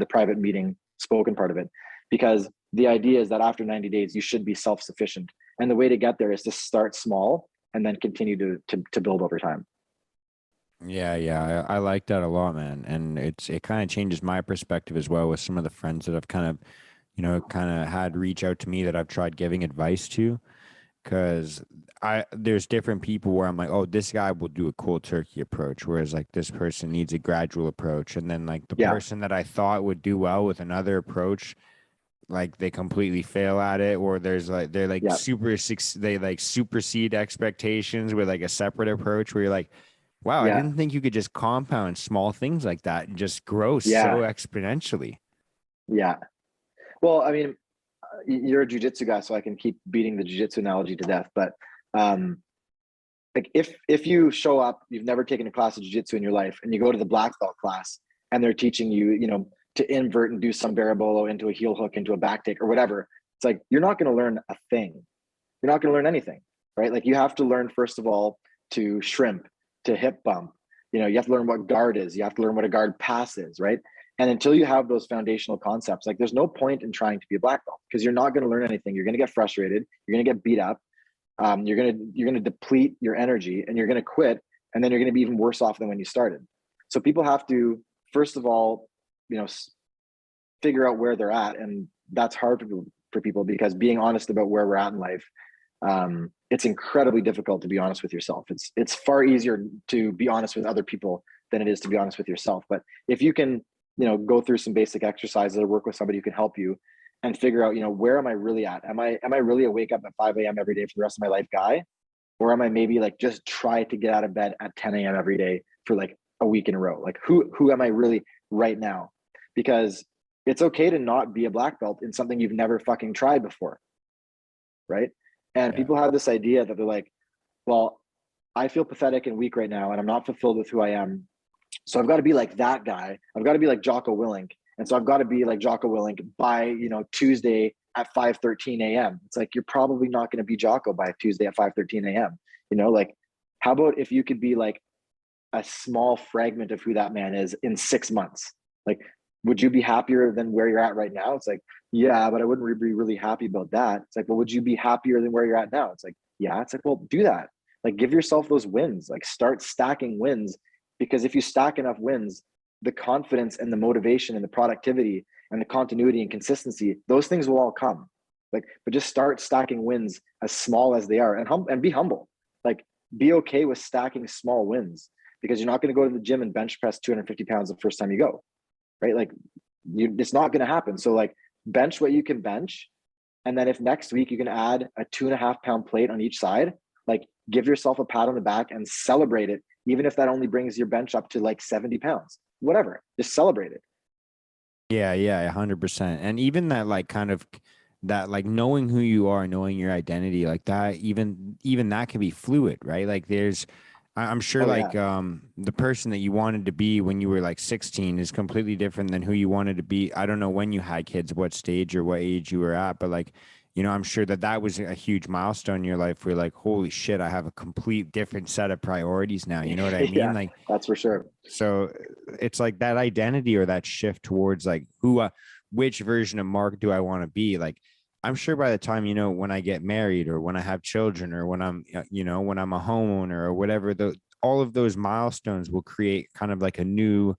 private meeting spoken part of it. Because the idea is that after 90 days, you should be self-sufficient. And the way to get there is to start small and then continue to build over time. Yeah, I like that a lot, man. And it kind of changes my perspective as well with some of the friends that I've kind of had reach out to me that I've tried giving advice to. Because there's different people where I'm like, oh, this guy will do a cold turkey approach, whereas like this person needs a gradual approach. And then like the person that I thought would do well with another approach, like they completely fail at it, or they're like they like supersede expectations with like a separate approach where you're like, wow, I didn't think you could just compound small things like that and just grow so exponentially. Yeah. Well, I mean, you're a jiu-jitsu guy, so I can keep beating the jiu-jitsu analogy to death. But like if you show up, you've never taken a class of jiu-jitsu in your life, and you go to the black belt class and they're teaching you, to invert and do some barabolo into a heel hook, into a back take or whatever, it's like, you're not going to learn a thing. You're not going to learn anything, right? Like you have to learn, first of all, to shrimp, to hip bump. You have to learn what guard is. You have to learn what a guard pass is, right? And until you have those foundational concepts, like there's no point in trying to be a black belt, because you're not going to learn anything. You're going to get frustrated. You're going to get beat up. You're going to deplete your energy, and you're going to quit. And then you're going to be even worse off than when you started. So people have to, first of all, figure out where they're at. And that's hard for people, because being honest about where we're at in life, it's incredibly difficult to be honest with yourself. It's far easier to be honest with other people than it is to be honest with yourself. But if you can, go through some basic exercises or work with somebody who can help you and figure out, where am I really at? Am I really a wake up at 5 a.m. every day for the rest of my life guy? Or am I maybe like just try to get out of bed at 10 a.m. every day for like a week in a row? Like who am I really right now? Because it's okay to not be a black belt in something you've never fucking tried before. Right. And people have this idea that they're like, well, I feel pathetic and weak right now, and I'm not fulfilled with who I am. So I've got to be like that guy. I've got to be like Jocko Willink. And so I've got to be like Jocko Willink by, Tuesday at 5:13 a.m. It's like, you're probably not going to be Jocko by Tuesday at 5:13 a.m. Like, how about if you could be like a small fragment of who that man is in 6 months? Like, would you be happier than where you're at right now? It's like, yeah, but I wouldn't be really happy about that. It's like, well, would you be happier than where you're at now? It's like, yeah. It's like, well, do that. Like, give yourself those wins. Like, start stacking wins, because if you stack enough wins, the confidence and the motivation and the productivity and the continuity and consistency, those things will all come. Like, but just start stacking wins as small as they are, and be humble. Like, be okay with stacking small wins, because you're not going to go to the gym and bench press 250 pounds the first time you go, right? Like, it's not going to happen. So like, bench what you can bench. And then if next week you can add a 2.5 pound plate on each side, like, give yourself a pat on the back and celebrate it. Even if that only brings your bench up to like 70 pounds, whatever, just celebrate it. Yeah, 100%. And even that, like, kind of that, like, knowing who you are, knowing your identity, like that, even that can be fluid, right? Like, I'm sure, like, the person that you wanted to be when you were like 16 is completely different than who you wanted to be. I don't know when you had kids, what stage or what age you were at, but like, I'm sure that was a huge milestone in your life where, like, holy shit, I have a complete different set of priorities now. You know what I mean? Yeah, like, that's for sure. So it's like that identity or that shift towards like which version of Mark do I want to be? Like, I'm sure by the time, when I get married or when I have children or when I'm, when I'm a homeowner or whatever, all of those milestones will create kind of like a new,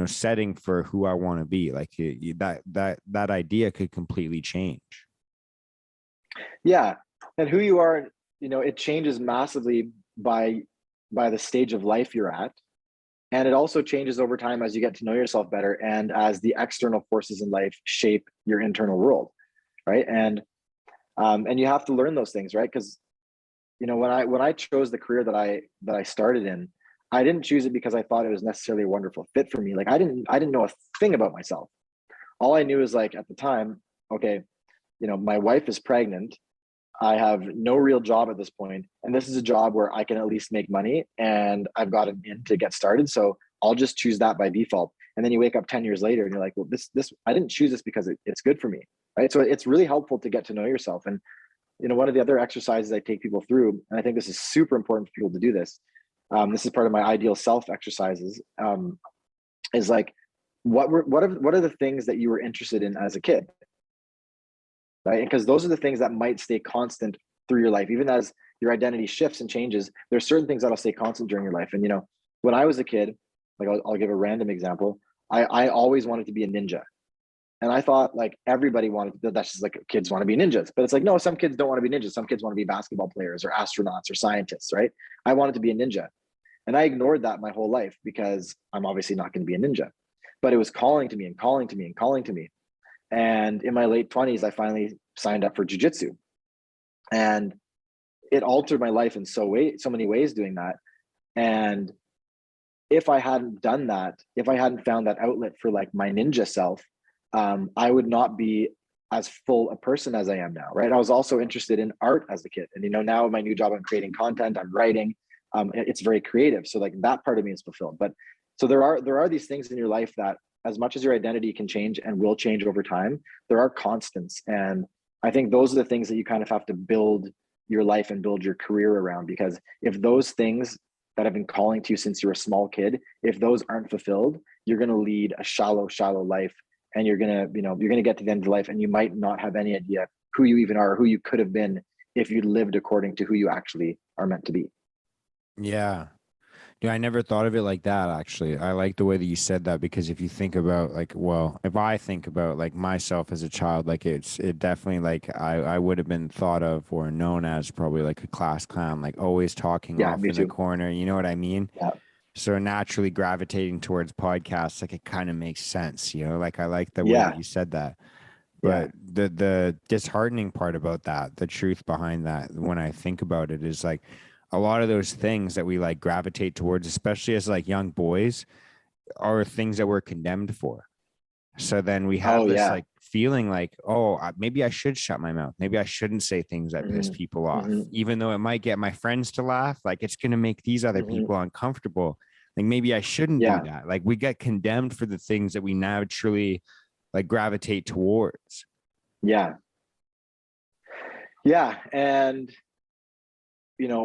setting for who I want to be. Like, that idea could completely change. Yeah. And who you are, it changes massively by the stage of life you're at. And it also changes over time as you get to know yourself better and as the external forces in life shape your internal world. Right. And you have to learn those things, right? Because, when I chose the career that I started in, I didn't choose it because I thought it was necessarily a wonderful fit for me. Like, I didn't know a thing about myself. All I knew is, like, at the time, okay, my wife is pregnant. I have no real job at this point, and this is a job where I can at least make money, and I've got an in to get started. So I'll just choose that by default. And then you wake up 10 years later and you're like, well, this I didn't choose this because it's good for me, right? So it's really helpful to get to know yourself. And one of the other exercises I take people through, and I think this is super important for people to do this. This is part of my ideal self exercises. Is like, what are the things that you were interested in as a kid? Right? Because those are the things that might stay constant through your life. Even as your identity shifts and changes, there's certain things that'll stay constant during your life. And, when I was a kid, like, I'll give a random example. I always wanted to be a ninja. And I thought, like, everybody that's just like, kids want to be ninjas. But it's like, no, some kids don't want to be ninjas. Some kids want to be basketball players or astronauts or scientists, right? I wanted to be a ninja. And I ignored that my whole life because I'm obviously not going to be a ninja. But it was calling to me and calling to me and calling to me. And in my late 20s, I finally signed up for Jiu Jitsu. And it altered my life in so many ways doing that. And if I hadn't done that, if I hadn't found that outlet for, like, my ninja self, I would not be as full a person as I am now, right? I was also interested in art as a kid. And, now in my new job, I'm creating content, I'm writing. It's very creative. So, like, that part of me is fulfilled. But so there are these things in your life that, as much as your identity can change and will change over time, there are constants. And I think those are the things that you kind of have to build your life and build your career around. Because if those things that have been calling to you since you were a small kid, if those aren't fulfilled, you're going to lead a shallow life. And you're going to get to the end of life and you might not have any idea who you even are, or who you could have been if you lived according to who you actually are meant to be. Yeah. Yeah, I never thought of it like that, actually. I like the way that you said that, because if you think about like, well, if I think about like myself as a child, like it definitely like I would have been thought of or known as probably like a class clown, like always talking Yeah, off me in the too. corner. You know what I mean? Yeah, So naturally gravitating towards podcasts, like it kind of makes sense, you know? Like I like the way that yeah, you said that. yeah, But the disheartening part about that, the truth behind that, when I think about it, is like a lot of those things that we like gravitate towards, especially as like young boys, are things that we're condemned for. So then we oh have this yeah. like feeling like, oh, maybe I should shut my mouth. Maybe I shouldn't say things that piss Hmm. people off, Hmm. even though it might get my friends to laugh. Like it's going to make these other Hmm. people uncomfortable. Like maybe I shouldn't do Yeah, that. Like we get condemned for the things that we naturally like gravitate towards. yeah, yeah. And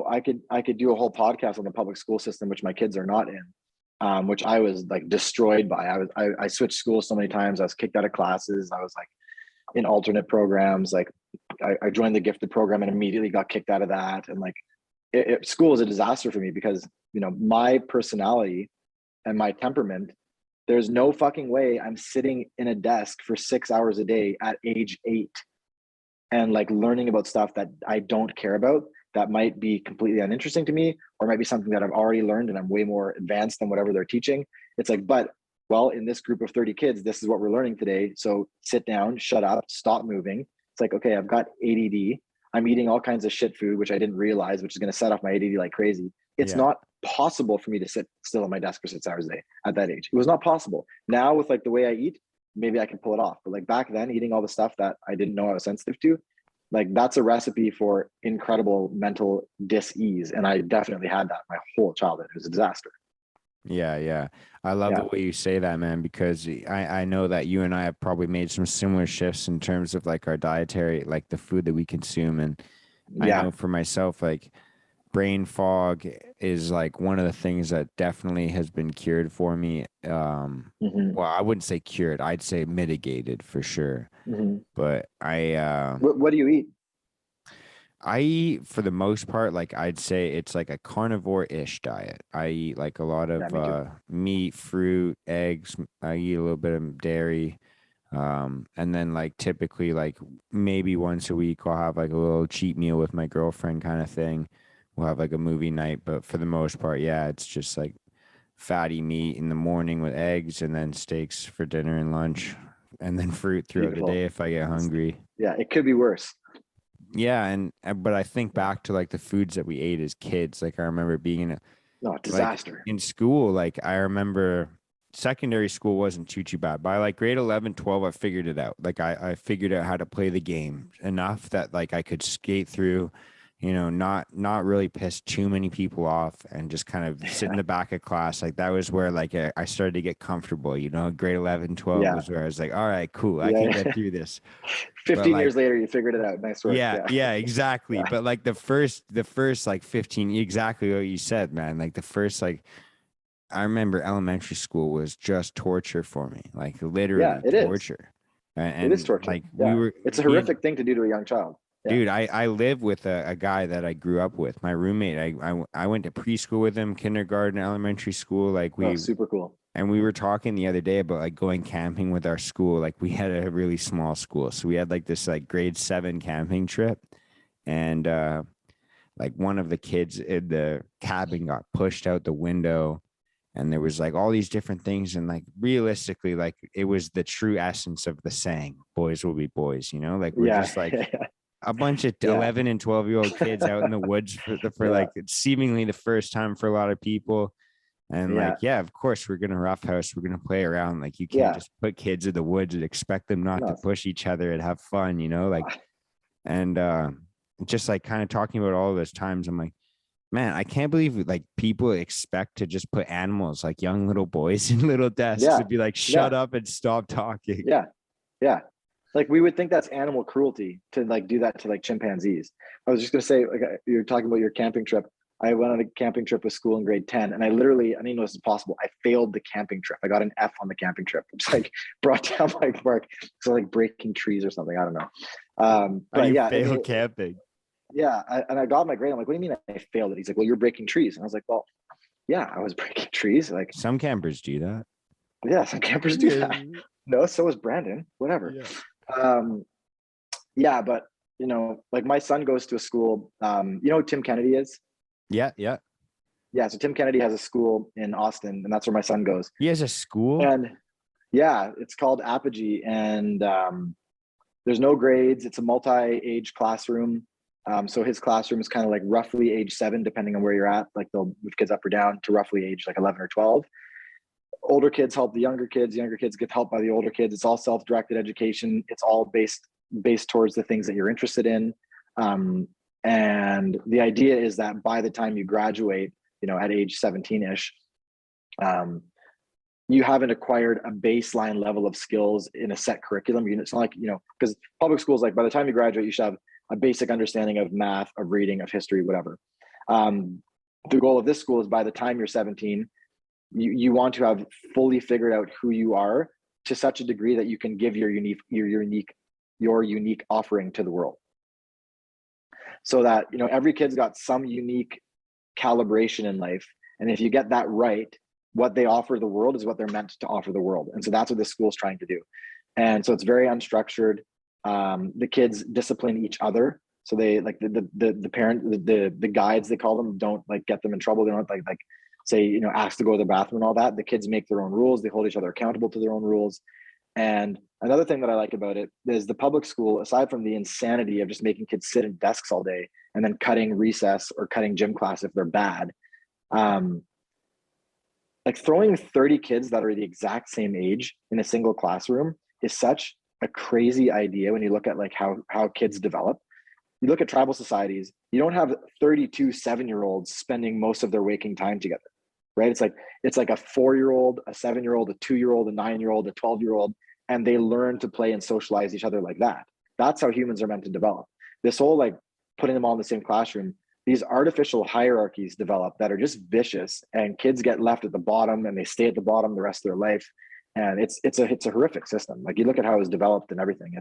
I could do a whole podcast on the public school system, which my kids are not in, which I was like destroyed by. I switched schools so many times. I was kicked out of classes. I was like in alternate programs. Like I joined the gifted program and immediately got kicked out of that. And like school is a disaster for me because my personality and my temperament. There's no fucking way I'm sitting in a desk for 6 hours a day at age 8 and like learning about stuff that I don't care about, that might be completely uninteresting to me, or might be something that I've already learned and I'm way more advanced than whatever they're teaching. It's like, but well, in this group of 30 kids, this is what we're learning today. So sit down, shut up, stop moving. It's like, okay, I've got ADD. I'm eating all kinds of shit food, which I didn't realize, which is going to set off my ADD like crazy. It's Yeah. not possible for me to sit still at my desk for 6 hours a day at that age. It was not possible. Now with like the way I eat, maybe I can pull it off. But like back then, eating all the stuff that I didn't know I was sensitive to, like that's a recipe for incredible mental dis-ease. And I definitely had that my whole childhood. It was a disaster. Yeah, yeah. I love the Yeah. way you say that, man, because I know that you and I have probably made some similar shifts in terms of like our dietary, like the food that we consume. And I Yeah. know for myself, like brain fog is like one of the things that definitely has been cured for me. Hmm. Well, I wouldn't say cured, I'd say mitigated for sure. Hmm. But What do you eat? I eat for the most part, like I'd say it's like a carnivore-ish diet. I eat like a lot Yeah, of me too. meat, fruit, eggs. I eat a little bit of dairy. And then like typically like maybe once a week I'll have like a little cheat meal with my girlfriend kind of thing. We'll have like a movie night, but for the most part, yeah, it's just like fatty meat in the morning with eggs and then steaks for dinner and lunch and then fruit throughout the day Beautiful. if I get It's, hungry. yeah, it could be worse. Yeah, and but I think Yeah. back to like the foods that we ate as kids. Like I remember being in No, like disaster. in school, like I remember secondary school wasn't too bad. By like grade 11, 12, I figured it out. Like I figured out how to play the game enough that like I could skate through, not really piss too many people off and just kind of sit in the back of class. Like that was where like I started to get comfortable, grade 11, 12 Yeah. was where I was like, all right, cool, I can get Yeah. through this. But 15 like years later, you figured it out. Nice work. yeah, Yeah. yeah, exactly. Yeah. But like the first like 15, exactly what you said, man. Like the first like I remember elementary school was just torture for me, like Yeah, literally it is. torture. It is torture. Like we Yeah. were It's a me and horrific thing to do to a young child. Yeah. dude, I live with a guy that I grew up with, my roommate. I went to preschool with him, kindergarten, elementary school. Like Oh, super cool. we were talking the other day about like going camping with our school. Like we had a really small school. So we had like this like grade 7 camping trip. And like one of the kids in the cabin got pushed out the window and there was like all these different things and like realistically like it was the true essence of the saying boys will be boys, like we're Yeah. just like a bunch of Yeah. 11 and 12-year-old kids out in the woods for Yeah. like seemingly the first time for a lot of people. And like, Yeah. yeah, of course we're gonna roughhouse, we're gonna play around. Like you can't Yeah. just put kids in the woods and expect them not to No. push each other and have fun, like. And just like kind of talking about all those times, I'm like, man, I can't believe like people expect to just put animals like young little boys in little desks Yeah. and be like, Yeah. shut up and stop talking. Yeah. Yeah. Like we would think that's animal cruelty to like do that to like chimpanzees. I was just gonna say, like you're talking about your camping trip. I went on a camping trip with school in grade 10 and I didn't know this is possible. I failed the camping trip. I got an F on the camping trip, which like brought down my mark. So like breaking trees or something. I don't know. How do But you yeah, fail camping? yeah. And I got my grade. I'm like, what do you mean I failed it? He's like, well, you're breaking trees. And I was like, well, Yeah, I was breaking trees. Like, Some campers do that. yeah, some campers do that. No, so was Brandon. Whatever. Yeah. Um, yeah, but like my son goes to a school. You know who Tim Kennedy is? Yeah, yeah. Yeah, so Tim Kennedy has a school in Austin, and that's where my son goes. He has a school. And yeah, it's called Apogee, and there's no grades. It's a multi-age classroom. So his classroom is kind of like roughly age 7, depending on where you're at. Like they'll move kids up or down to roughly age like 11 or 12. Older kids help the younger kids. Younger kids get helped by the older kids. It's all self-directed education. It's all based towards the things that you're interested in. And the idea is that by the time you graduate, at age 17-ish, you haven't acquired a baseline level of skills in a set curriculum. It's not like, because public schools, like by the time you graduate, you should have a basic understanding of math, of reading, of history, whatever. The goal of this school is by the time you're 17, you want to have fully figured out who you are to such a degree that you can give your unique offering to the world. So that, every kid's got some unique calibration in life. And if you get that right, what they offer the world is what they're meant to offer the world. And so that's what this school's trying to do. And so it's very unstructured. The kids discipline each other. So they like the parent, the guides, they call them, don't like get them in trouble. They don't like say, ask to go to the bathroom and all that. The kids make their own rules. They hold each other accountable to their own rules. And another thing that I like about it is the public school, aside from the insanity of just making kids sit in desks all day and then cutting recess or cutting gym class if they're bad, like throwing 30 kids that are the exact same age in a single classroom is such a crazy idea when you look at like how kids develop. You look at tribal societies, you don't have 32 7-year-olds spending most of their waking time together, right? It's like a 4-year-old, a 7-year-old, a 2-year-old, a 9-year-old, a 12-year-old, and they learn to play and socialize each other like that. That's how humans are meant to develop. This whole like putting them all in the same classroom, these artificial hierarchies develop that are just vicious, and kids get left at the bottom and they stay at the bottom the rest of their life. And it's a horrific system. Like you look at how it was developed and everything.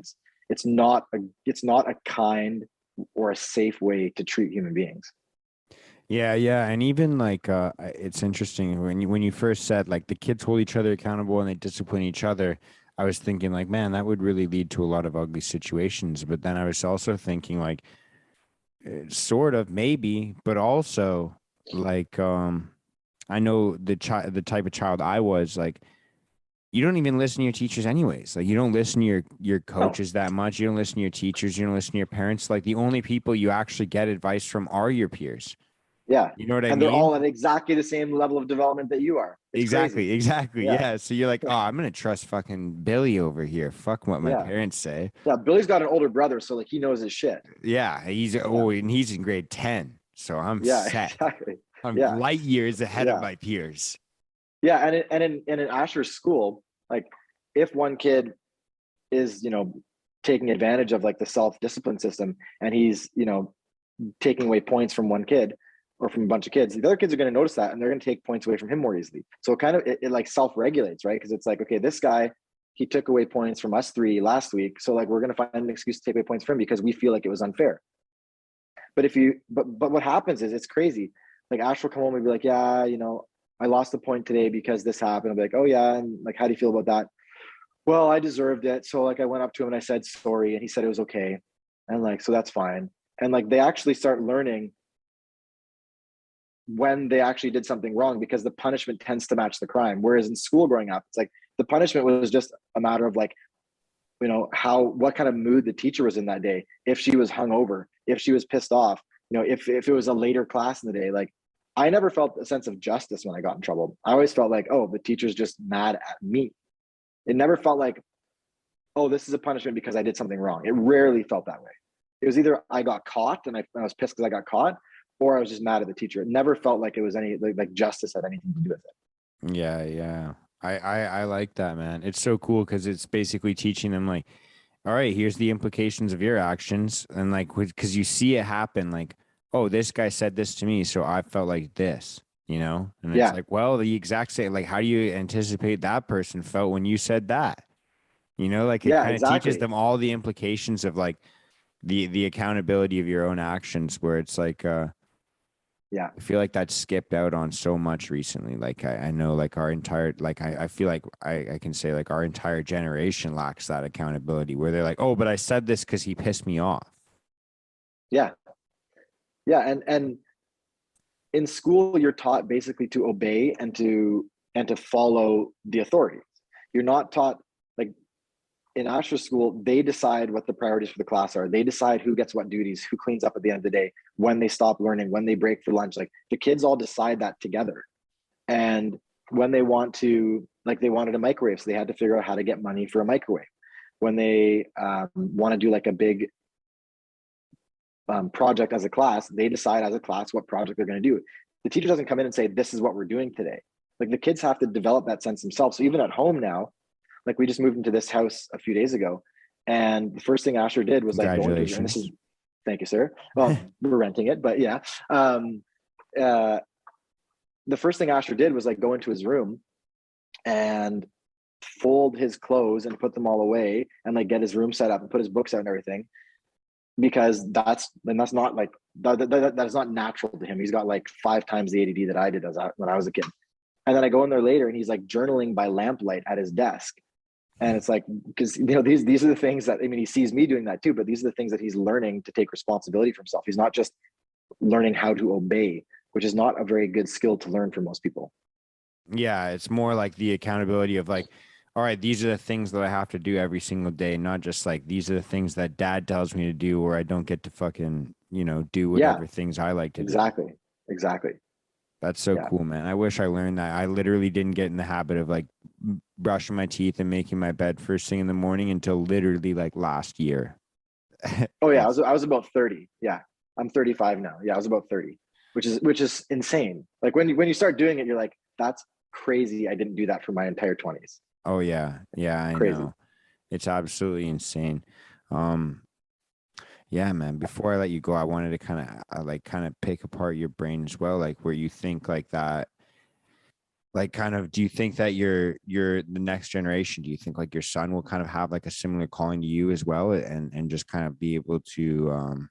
It's not a kind or a safe way to treat human beings. Yeah, yeah, and even like it's interesting when you first said like the kids hold each other accountable and they discipline each other. I was thinking like, man, that would really lead to a lot of ugly situations. But then I was also thinking like, sort of maybe, but also like I know the type of child I was like. You don't even listen to your teachers anyways. Like you don't listen to your coaches that much. You don't listen to your teachers. You don't listen to your parents. Like the only people you actually get advice from are your peers. Yeah. You know what I And mean? they're all at exactly the same level of development that you are. It's crazy. Exactly. Yeah. Yeah. So you're like, oh, I'm gonna trust fucking Billy over here. Fuck what my Yeah. parents say. Yeah. Billy's got an older brother, so like he knows his shit. Yeah. And he's in grade 10. So I'm Yeah, set. exactly. I'm Yeah. light years ahead of Yeah. my peers. Yeah. And in Asher's school, like if one kid is, taking advantage of like the self-discipline system and he's, taking away points from one kid or from a bunch of kids, the other kids are going to notice that and they're going to take points away from him more easily. So it like self-regulates, right? Because it's like, okay, this guy, he took away points from us 3 last week. So like, we're going to find an excuse to take away points from him because we feel like it was unfair. But but what happens is it's crazy. Like Ash will come home and be like, yeah, I lost the point today because this happened. I'll be like, oh yeah. And like, how do you feel about that? Well, I deserved it. So like I went up to him and I said sorry and he said it was okay. And like, so that's fine. And like they actually start learning when they actually did something wrong because the punishment tends to match the crime. Whereas in school growing up, it's like the punishment was just a matter of like, what kind of mood the teacher was in that day. If she was hungover, if she was pissed off, if it was a later class in the day, like I never felt a sense of justice when I got in trouble. I always felt like, oh, the teacher's just mad at me. It never felt like, oh, this is a punishment because I did something wrong. It rarely felt that way. It was either I got caught and I was pissed because I got caught, or I was just mad at the teacher. It never felt like it was any like justice had anything to do with it. Yeah, yeah. I like that, man. It's so cool because it's basically teaching them like, all right, here's the implications of your actions. And like, because you see it happen, like, oh, this guy said this to me, so I felt like this, And it's like, well, the exact same, like, how do you anticipate that person felt when you said that? Like it kind of teaches them all the implications of like the accountability of your own actions, where it's like, Yeah. I feel like that's skipped out on so much recently. Like I know like our entire like I feel like I can say like our entire generation lacks that accountability where they're like, oh, but I said this because he pissed me off. Yeah. Yeah. And in school, you're taught basically to obey and to follow the authorities. You're not taught, like, in Asher school, they decide what the priorities for the class are. They decide who gets what duties, who cleans up at the end of the day, when they stop learning, when they break for lunch. Like, the kids all decide that together. And when they want to, like, they wanted a microwave, so they had to figure out how to get money for a microwave. When they want to do like a big project as a class, they decide as a class what project they're going to do. The teacher doesn't come in and say, this is what we're doing today. Like, the kids have to develop that sense themselves. So even at home now, like, we just moved into this house a few days ago, and the first thing Asher did was like go into his, and this is, thank you, sir. Well, we're renting it, but yeah. The first thing Asher did was like go into his room and fold his clothes and put them all away and like get his room set up and put his books out and everything, because that's not like that is not natural to him. He's got like 5 times the ADD that I did when I was a kid. And then I go in there later and he's like journaling by lamplight at his desk. And it's like, because, you know, these are the things that, I mean, he sees me doing that too, but these are the things that he's learning to take responsibility for himself. He's not just learning how to obey, which is not a very good skill to learn for most people. Yeah, it's more like the accountability of like, all right, these are the things that I have to do every single day, not just like these are the things that dad tells me to do, or I don't get to fucking, you know, do whatever things I like to do. Exactly. That's so cool, man. I wish I learned that. I literally didn't get in the habit of like brushing my teeth and making my bed first thing in the morning until literally like last year. Oh yeah, I was about 30. Yeah, I'm 35 now. Yeah, I was about 30, which is insane. Like when you start doing it, you're like, that's crazy. I didn't do that for my entire 20s. Oh yeah, I Crazy. know. It's absolutely insane. Yeah, man. Before I let you go, I wanted to kind of pick apart your brain as well, like where you think like that, like kind of, do you think that you're the next generation? Do you think like your son will kind of have like a similar calling to you as well, and just kind of be able to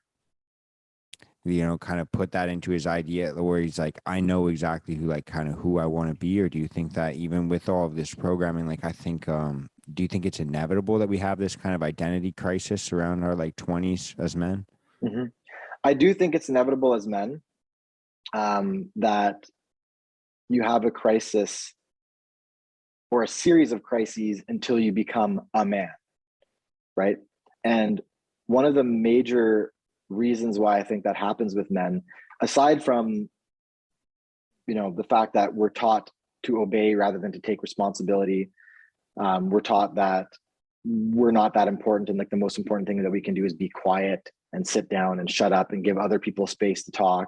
you know, kind of put that into his idea where he's like, I know exactly who I want to be? Or do you think that even with all of this programming, like I think do you think it's inevitable that we have this kind of identity crisis around our like 20s as men? Mm-hmm. I do think it's inevitable as men, that you have a crisis or a series of crises until you become a man, right? And one of the major reasons why I think that happens with men, aside from, you know, the fact that we're taught to obey rather than to take responsibility, we're taught that we're not that important, and like the most important thing that we can do is be quiet and sit down and shut up and give other people space to talk.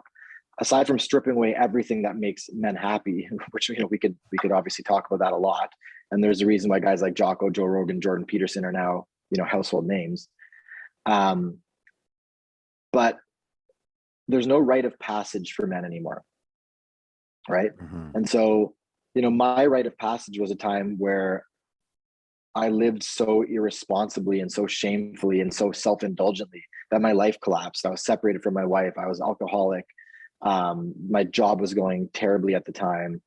Aside from stripping away everything that makes men happy, which, you know, we could obviously talk about that a lot, and there's a reason why guys like Jocko, Joe Rogan, Jordan Peterson are now, you know, household names. But there's no rite of passage for men anymore, right? Mm-hmm. And so, you know, my rite of passage was a time where I lived so irresponsibly and so shamefully and so self-indulgently that my life collapsed. I was separated from my wife. I was alcoholic. My job was going terribly at the time.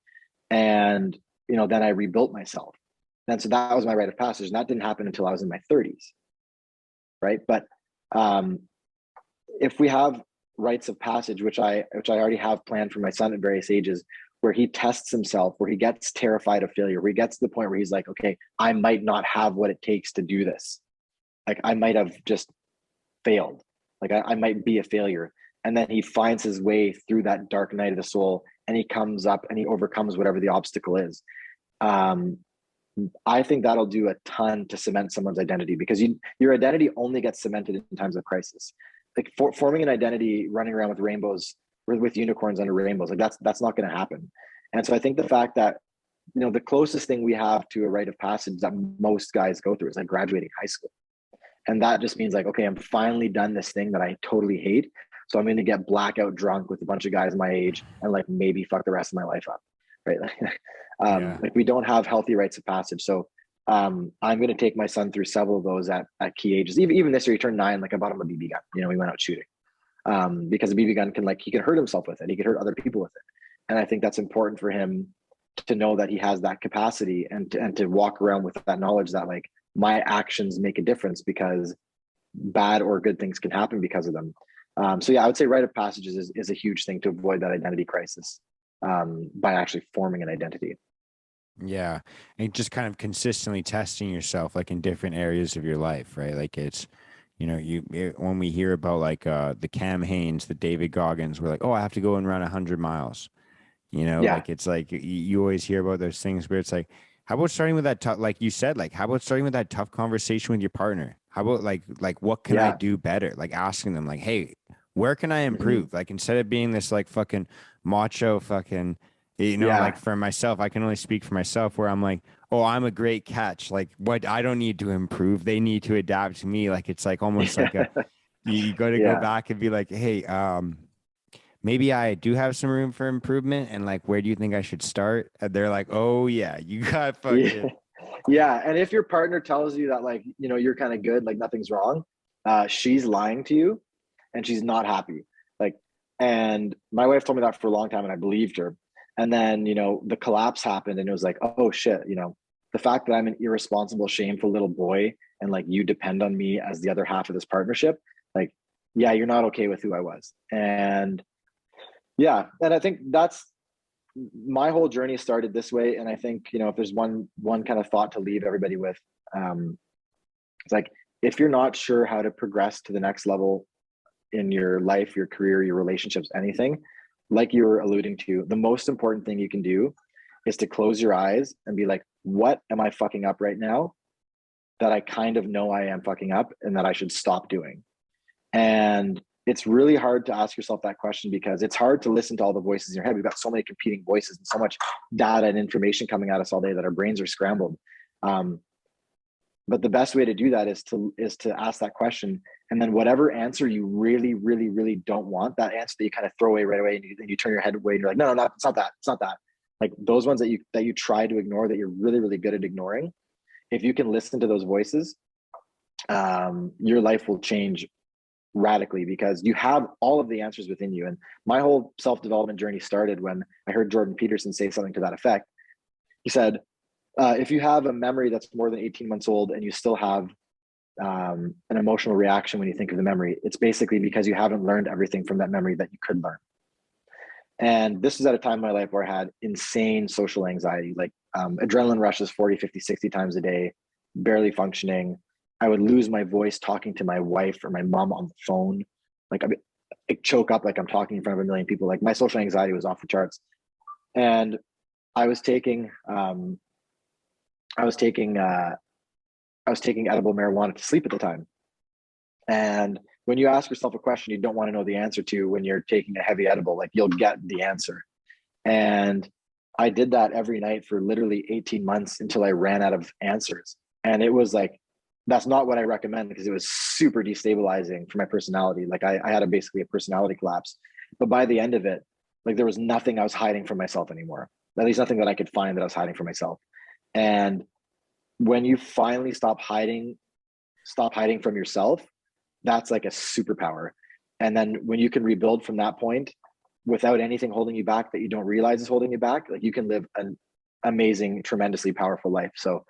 And, you know, then I rebuilt myself. And so that was my rite of passage. And that didn't happen until I was in my 30s. Right. But if we have rites of passage, which I already have planned for my son at various ages, where he tests himself, where he gets terrified of failure, where he gets to the point where he's like, okay, I might not have what it takes to do this. Like, I might have just failed. Like, I might be a failure. And then he finds his way through that dark night of the soul, and he comes up and he overcomes whatever the obstacle is. I think that'll do a ton to cement someone's identity, because your identity only gets cemented in times of crisis. Like, forming an identity running around with rainbows, with unicorns under rainbows, like that's not going to happen. And so I think the fact that, you know, the closest thing we have to a rite of passage that most guys go through is like graduating high school. And that just means like, okay, I'm finally done this thing that I totally hate. So I'm going to get blackout drunk with a bunch of guys my age and like maybe fuck the rest of my life up. Right. Like, we don't have healthy rites of passage. So I'm going to take my son through several of those at key ages. Even this year, he turned 9. Like, I bought him a BB gun. You know, we went out shooting. because a BB gun can he can hurt himself with it. He could hurt other people with it. And I think that's important for him to know that he has that capacity and to walk around with that knowledge that my actions make a difference, because bad or good things can happen because of them. So yeah, I would say rite of passage is a huge thing to avoid that identity crisis, by actually forming an identity. Yeah. And just kind of consistently testing yourself in different areas of your life, right? It's, when we hear about the Cam Hanes, the David Goggins, we're like, oh, I have to go and run 100 miles. Yeah. It's you always hear about those things where it's how about starting with that tough, like you said, how about starting with that tough conversation with your partner? How about what can I Yeah. do better? Asking them hey, where can I improve? Instead of being this fucking macho fucking, Yeah. for myself, I can only speak for myself where I'm oh, I'm a great catch. What I don't need to improve. They need to adapt to me. It's almost you got to go Yeah. back and be hey, maybe I do have some room for improvement, and where do you think I should start? And they're oh yeah, you got fucking. Yeah. Yeah. And if your partner tells you that you're kind of good, nothing's wrong, she's lying to you and she's not happy. And my wife told me that for a long time and I believed her. And then, the collapse happened and it was oh shit, the fact that I'm an irresponsible, shameful little boy and you depend on me as the other half of this partnership, yeah, you're not okay with who I was. And yeah, and I think that's my whole journey started this way. And I think, if there's one kind of thought to leave everybody with, it's if you're not sure how to progress to the next level in your life, your career, your relationships, anything, like you were alluding to, the most important thing you can do is to close your eyes and be what am I fucking up right now that I kind of know I am fucking up and that I should stop doing? And it's really hard to ask yourself that question because it's hard to listen to all the voices in your head. We've got so many competing voices and so much data and information coming at us all day that our brains are scrambled. But the best way to do that is to ask that question. And then whatever answer you really, really, really don't want, that answer that you kind of throw away right away and you turn your head away and you're no, it's not that. It's not that. Those ones that you try to ignore that you're really, really good at ignoring. If you can listen to those voices, your life will change radically because you have all of the answers within you. And my whole self-development journey started when I heard Jordan Peterson say something to that effect. He said, if you have a memory that's more than 18 months old and you still have an emotional reaction when you think of the memory, it's basically because you haven't learned everything from that memory that you could learn. And this was at a time in my life where I had insane social anxiety, adrenaline rushes 40, 50, 60 times a day, barely functioning. I would lose my voice talking to my wife or my mom on the phone. I choke up like I'm talking in front of a million people. My social anxiety was off the charts. And I was taking edible marijuana to sleep at the time. And when you ask yourself a question you don't want to know the answer to when you're taking a heavy edible, you'll get the answer. And I did that every night for literally 18 months until I ran out of answers. And it was that's not what I recommend because it was super destabilizing for my personality. I had basically a personality collapse. But by the end of it, there was nothing I was hiding from myself anymore. At least nothing that I could find that I was hiding from myself. And when you finally stop hiding from yourself, that's a superpower. And then when you can rebuild from that point without anything holding you back that you don't realize is holding you back, you can live an amazing, tremendously powerful life. So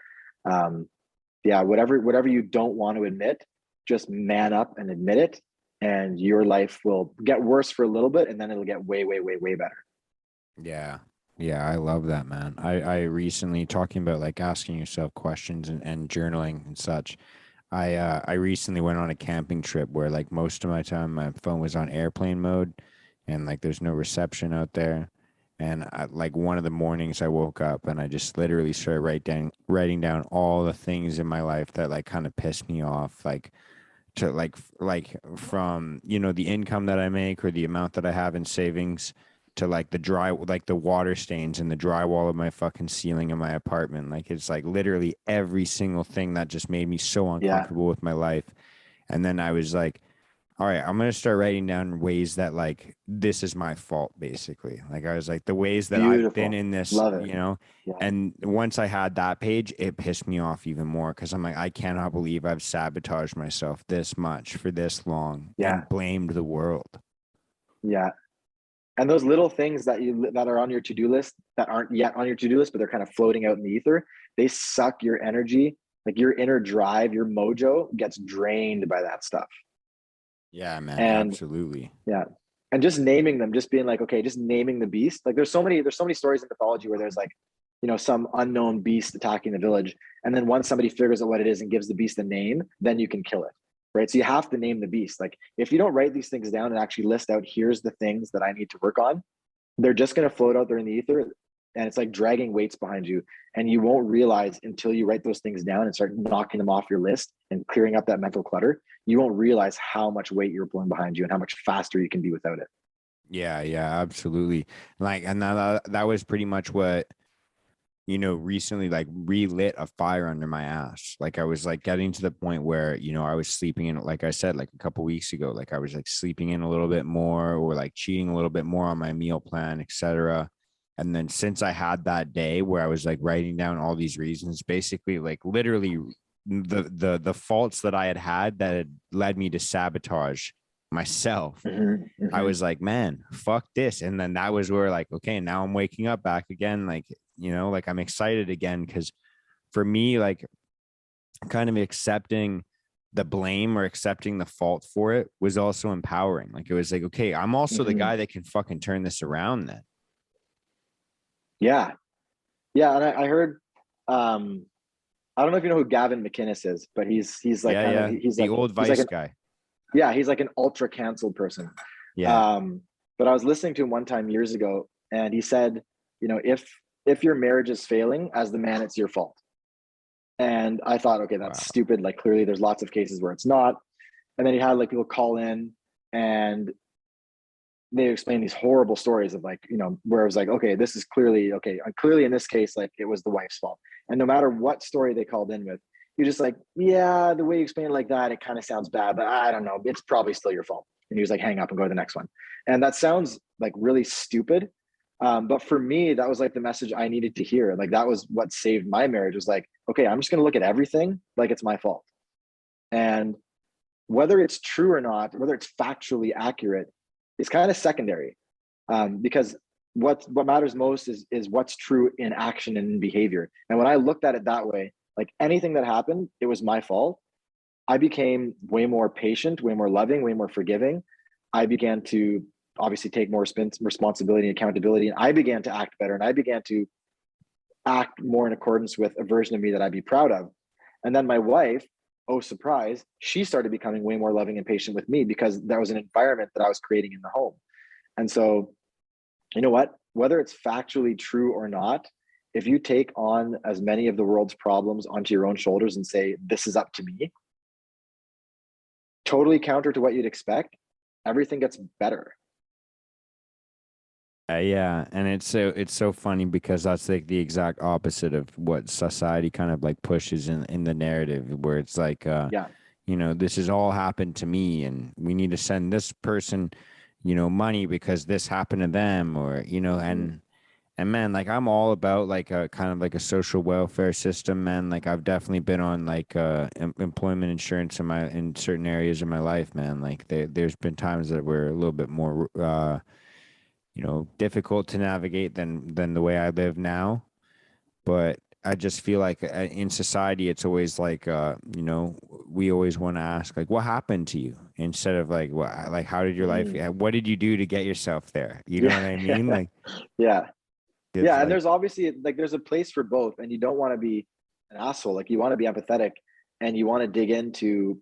yeah, whatever you don't want to admit, just man up and admit it, and your life will get worse for a little bit, and then it'll get way, way, way, way better. Yeah. Yeah, I love that, man. I recently, talking about asking yourself questions and journaling and such. I recently went on a camping trip where most of my time my phone was on airplane mode and there's no reception out there. And one of the mornings I woke up and I just literally started writing down all the things in my life that kind of pissed me off, to from, the income that I make or the amount that I have in savings to the water stains in the drywall of my fucking ceiling in my apartment. It's literally every single thing that just made me so uncomfortable with my life. And then I was all right, I'm going to start writing down ways that this is my fault, basically. I was the ways that Beautiful. I've been in this, Love it. Yeah. And once I had that page, it pissed me off even more because I'm I cannot believe I've sabotaged myself this much for this long and blamed the world. Yeah. And those little things that are on your to-do list that aren't yet on your to-do list, but they're kind of floating out in the ether, they suck your energy, like your inner drive, your mojo gets drained by that stuff. Yeah, man, And absolutely. yeah. And just naming them, just being like, okay, just naming the beast. Like there's so many stories in mythology where there's like, some unknown beast attacking the village. And then once somebody figures out what it is and gives the beast a name, then you can kill it. Right. So you have to name the beast. Like if you don't write these things down and actually list out, here's the things that I need to work on, they're just going to float out there in the ether. And it's like dragging weights behind you. And you won't realize until you write those things down and start knocking them off your list and clearing up that mental clutter, you won't realize how much weight you're pulling behind you and how much faster you can be without it. Yeah, absolutely. Like, and that was pretty much what, recently like relit a fire under my ass. Like I was like getting to the point where, I was sleeping in, like I said, like a couple weeks ago, like I was like sleeping in a little bit more or like cheating a little bit more on my meal plan, etc. And then since I had that day where I was like writing down all these reasons, basically like literally the faults that I had that had led me to sabotage myself. I was like, man, fuck this. And then that was where like, okay, now I'm waking up back again. Like, like I'm excited again. Cause for me, like kind of accepting the blame or accepting the fault for it was also empowering. Like it was like, okay, I'm also the guy that can fucking turn this around then. Yeah. Yeah. And I heard, I don't know if you know who Gavin McInnes is, but he's like he's the like old he's Vice like an, guy. yeah, he's like an ultra canceled person. Yeah. But I was listening to him one time years ago, and he said, if your marriage is failing, as the man, it's your fault. And I thought, okay, that's Wow. stupid. Like clearly there's lots of cases where it's not. And then he had like people call in and they explain these horrible stories of like, where it was like, okay, this is clearly okay. Clearly in this case, like it was the wife's fault. And no matter what story they called in with, you're just like, yeah, the way you explain it like that, it kind of sounds bad, but I don't know. It's probably still your fault. And he was like, hang up and go to the next one. And that sounds like really stupid. But for me, that was like the message I needed to hear. Like that was what saved my marriage, was like, okay, I'm just going to look at everything like it's my fault. And whether it's true or not, whether it's factually accurate, is kind of secondary, because what matters most is what's true in action and in behavior. And when I looked at it that way, like anything that happened, it was my fault, I became way more patient, way more loving, way more forgiving. I began to obviously take more responsibility and accountability, and I began to act better, and I began to act more in accordance with a version of me that I'd be proud of. And then my wife, oh surprise, she started becoming way more loving and patient with me because there was an environment that I was creating in the home. And so, you know what, whether it's factually true or not, if you take on as many of the world's problems onto your own shoulders and say, this is up to me, totally counter to what you'd expect, everything gets better. Yeah, and it's so funny because that's like the exact opposite of what society kind of like pushes in the narrative, where it's like Yeah. this has all happened to me and we need to send this person money because this happened to them, or and man, like I'm all about like a kind of like a social welfare system, man. Like I've definitely been on like employment insurance in certain areas of my life, man. Like there's been times that were a little bit more difficult to navigate than the way I live now. But I just feel like in society, it's always like, we always want to ask like, what happened to you, instead of like, what, like, how did your life, what did you do to get yourself there? You know what I mean? Like, Yeah. it's Yeah. And like, there's obviously like, there's a place for both, and you don't want to be an asshole. Like you want to be empathetic and you want to dig into,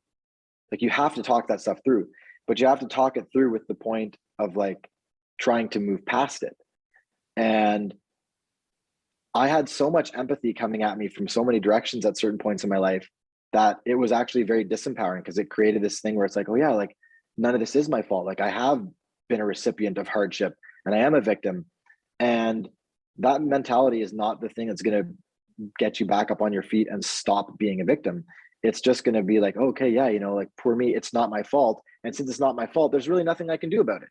like, you have to talk that stuff through, but you have to talk it through with the point of like trying to move past it. And I had so much empathy coming at me from so many directions at certain points in my life that it was actually very disempowering, because it created this thing where it's like, oh yeah, like none of this is my fault. Like I have been a recipient of hardship and I am a victim. And that mentality is not the thing that's going to get you back up on your feet and stop being a victim. It's just going to be like, okay, yeah, like poor me, it's not my fault. And since it's not my fault, there's really nothing I can do about it.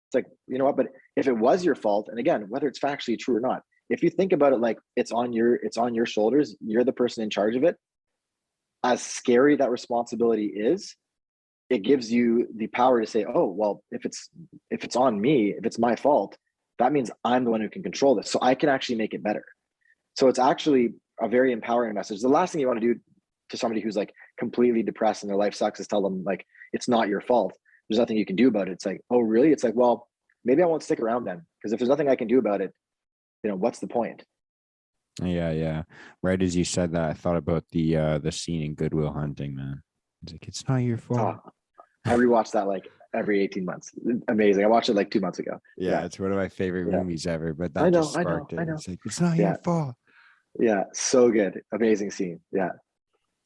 It's like, you know what, but if it was your fault, and again, whether it's factually true or not, if you think about it like it's on your shoulders, you're the person in charge of it, as scary that responsibility is, it gives you the power to say, oh, well, if it's on me, if it's my fault, that means I'm the one who can control this. So I can actually make it better. So it's actually a very empowering message. The last thing you want to do to somebody who's like completely depressed and their life sucks is tell them like, it's not your fault. There's nothing you can do about it. It's like, oh, really? It's like, well, maybe I won't stick around then. Because if there's nothing I can do about it, what's the point? Yeah. Right as you said that, I thought about the scene in Good Will Hunting, man. It's like, it's not your fault. Oh, I rewatched that like every 18 months. Amazing. I watched it like 2 months ago. Yeah, it's one of my favorite movies ever, but that I know. just sparked it. I know. It's like, it's not your fault. Yeah, so good. Amazing scene. Yeah.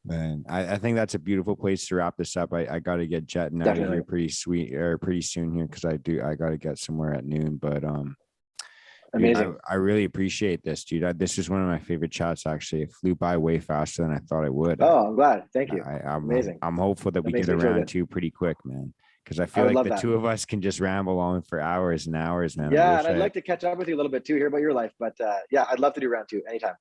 Man, I think that's a beautiful place to wrap this up. I got to get jetting out of here pretty soon here because I got to get somewhere at noon. But amazing. Dude, I really appreciate this, dude. This is one of my favorite chats. Actually, it flew by way faster than I thought it would. Oh, I'm glad. Thank you. I'm amazing. I'm hopeful that we get around to pretty quick, man. Because I feel like the two of us can just ramble on for hours and hours, man. Yeah, and I'd like to catch up with you a little bit too, hear about your life. But yeah, I'd love to do round 2 anytime.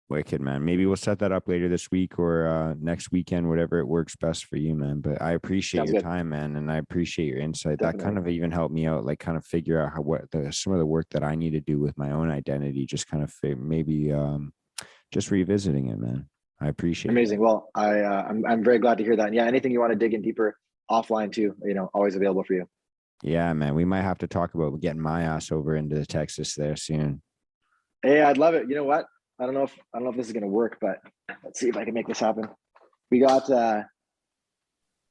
Wicked, man. Maybe we'll set that up later this week or next weekend, whatever it works best for you, man. But I appreciate your time, man, and I appreciate your insight. Definitely. That kind of even helped me out, like kind of figure out some of the work that I need to do with my own identity. Just kind of maybe just revisiting it, man. I appreciate it. Amazing. Well, I'm very glad to hear that. And yeah, anything you want to dig in deeper offline too, always available for you. Yeah, man. We might have to talk about getting my ass over into Texas there soon. Hey, I'd love it. You know what? I don't know if this is gonna work, but let's see if I can make this happen. We got I'm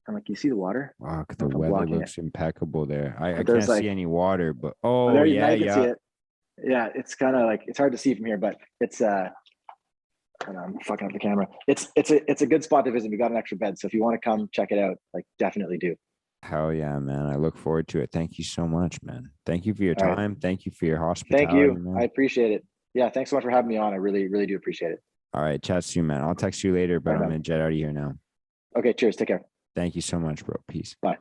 like, you see the water? Wow, the weather looks impeccable there. I can't see any water, but there you can see it. Yeah, it's kind of like it's hard to see from here, but it's I'm fucking up the camera. It's a good spot to visit. We got an extra bed, so if you want to come check it out, like definitely do. Hell yeah, man. I look forward to it. Thank you so much, man. Thank you for your time. Right. Thank you for your hospitality. Thank you. Man. I appreciate it. Yeah, thanks so much for having me on. I really, really do appreciate it. All right, chat soon, man. I'll text you later, but I'm gonna jet out of here now. Okay, cheers. Take care. Thank you so much, bro. Peace. Bye.